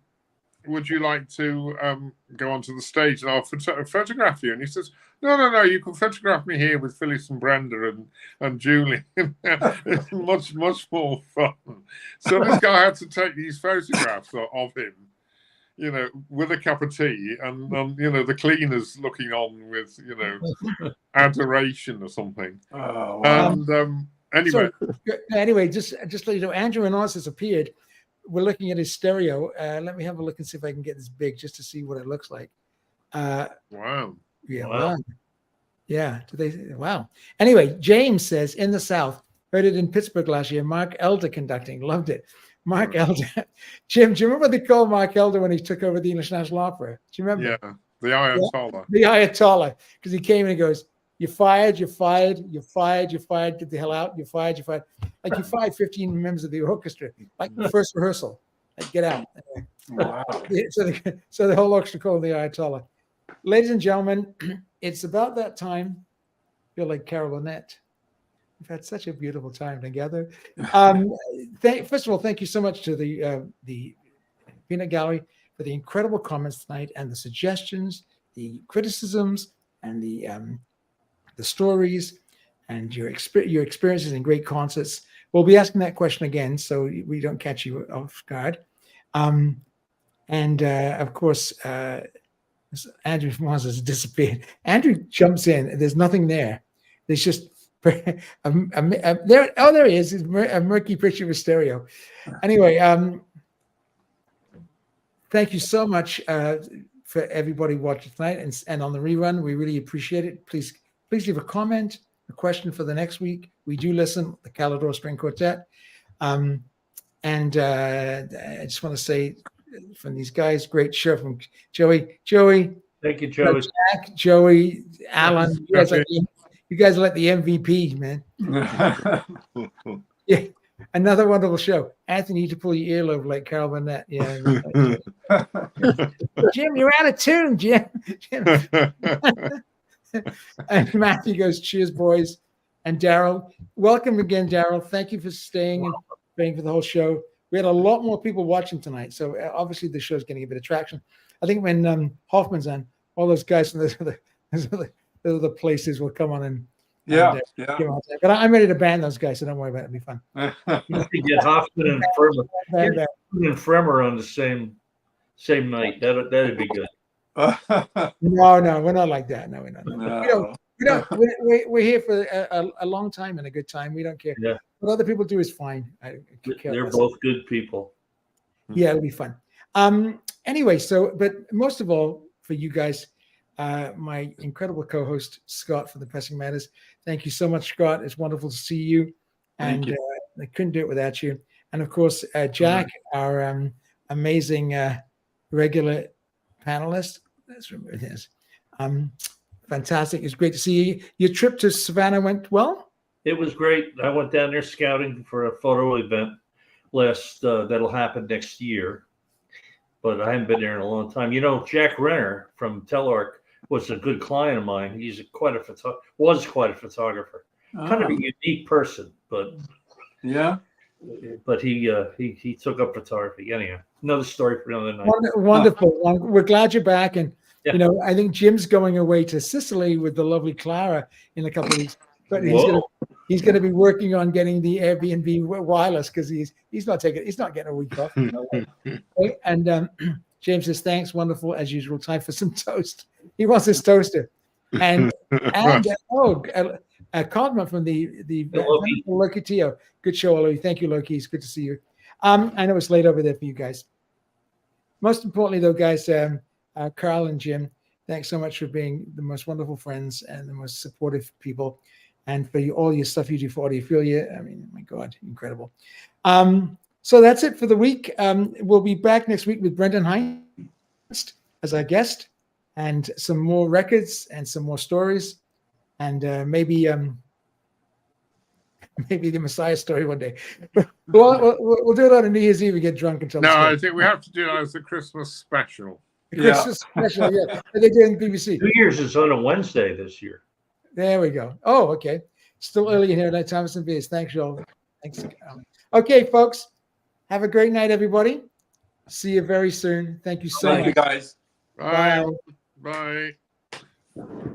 would you like to go onto the stage and I'll photograph you?" And he says, No, you can photograph me here with Phyllis and Brenda and Julie. It's much more fun. So this guy had to take these photographs of him, with a cup of tea, and the cleaners looking on with adoration or something. Oh, wow. And Anyway, just let you know, Andrew Renault has appeared. We're looking at his stereo. Let me have a look and see if I can get this big just to see what it looks like. wow. Yeah. Wow. Yeah. Wow. Anyway, James says, in the South, heard it in Pittsburgh last year. Mark Elder conducting. Loved it. Mark Elder. Jim, do you remember they called Mark Elder when he took over the English National Opera? Do you remember? Yeah. The Ayatollah. The Ayatollah. Because he came and he goes, "You're fired, you're fired, you're fired, you're fired, get the hell out, you're fired, you're fired." Like you fired 15 members of the orchestra, like first rehearsal. Like, get out. Wow. So the whole orchestra called the Ayatollah. Ladies and gentlemen, it's about that time. I feel like Carol Burnett. We've had such a beautiful time together. First of all, thank you so much to the Peanut Gallery for the incredible comments tonight and the suggestions, the criticisms, and the stories, and your experiences in great concerts. We'll be asking that question again, so we don't catch you off guard. Of course, Andrew Mons has disappeared. Andrew jumps in. There's nothing there. There's just there. Oh, there he is. It's a murky picture of a stereo. Anyway, thank you so much for everybody watching tonight and on the rerun. We really appreciate it. Please leave a comment, a question for the next week. We do listen, the Calidor String Quartet. I just want to say from these guys, great show from Joey. Thank you, Joey. Jack, Joey, Alan. You guys are like the MVP, man. Yeah, another wonderful show. Anthony, you need to pull your earlobe like Carol Burnett. Yeah. Jim, you're out of tune, Jim. And Matthew goes, "Cheers, boys." And Daryl, welcome again, Daryl. Thank you for staying and staying for the whole show. We had a lot more people watching tonight, so obviously the show's getting a bit of traction. I think when Hoffman's on, all those guys from the other places will come on and yeah. But I'm ready to ban those guys, so don't worry about it. It'll be fun. You could get Hoffman and Fremer on the same night. That'd be good. No, we're not like that. No, we're not. No. We don't. We're here for a long time and a good time. We don't care. Yeah. What other people do is fine. They're both good people. Yeah, it'll be fun. Anyway, but most of all, for you guys, my incredible co-host Scott from the Pressing Matters. Thank you so much, Scott. It's wonderful to see you. And I couldn't do it without you. And of course, Jack, our amazing regular panelist. That's what it is. Fantastic. It's great to see you. Your trip to Savannah went well? It was great. I went down there scouting for a photo event that'll happen next year, but I haven't been there in a long time. You know, Jack Renner from Telarc was a good client of mine. He's quite a photographer. Kind of a unique person, but yeah. But he took up photography. Anyhow, another story for another night. Wonderful. We're glad you're back, and Yeah. you know, I think Jim's going away to Sicily with the lovely Clara in a couple of weeks. But he's gonna be working on getting the Airbnb wireless because he's not getting a week off. Okay? And James says thanks, wonderful as usual. Time for some toast. He wants his toaster, and a compliment from the Loki Tio. Good show, Loki. Thank you, Loki. It's good to see you. I know it's late over there for you guys. Most importantly, though, guys, Carl and Jim, thanks so much for being the most wonderful friends and the most supportive people, and for all your stuff you do for Audiophilia. I mean, my God, incredible. So that's it for the week. We'll be back next week with Brendan Heinz as our guest, and some more records and some more stories, and maybe the Messiah story one day. We'll do it on a New Year's Eve. We get drunk and tell. No, I think we have to do that as the Christmas special. Christmas special, yeah. They do in BBC. New Year's is on a Wednesday this year. There we go. Oh, okay. Still early in here tonight. Thomas and Beers. Thanks, Joel. Thanks. Okay, folks. Have a great night, everybody. See you very soon. Thank you so much. Thank you, guys. Bye. Bye. Bye.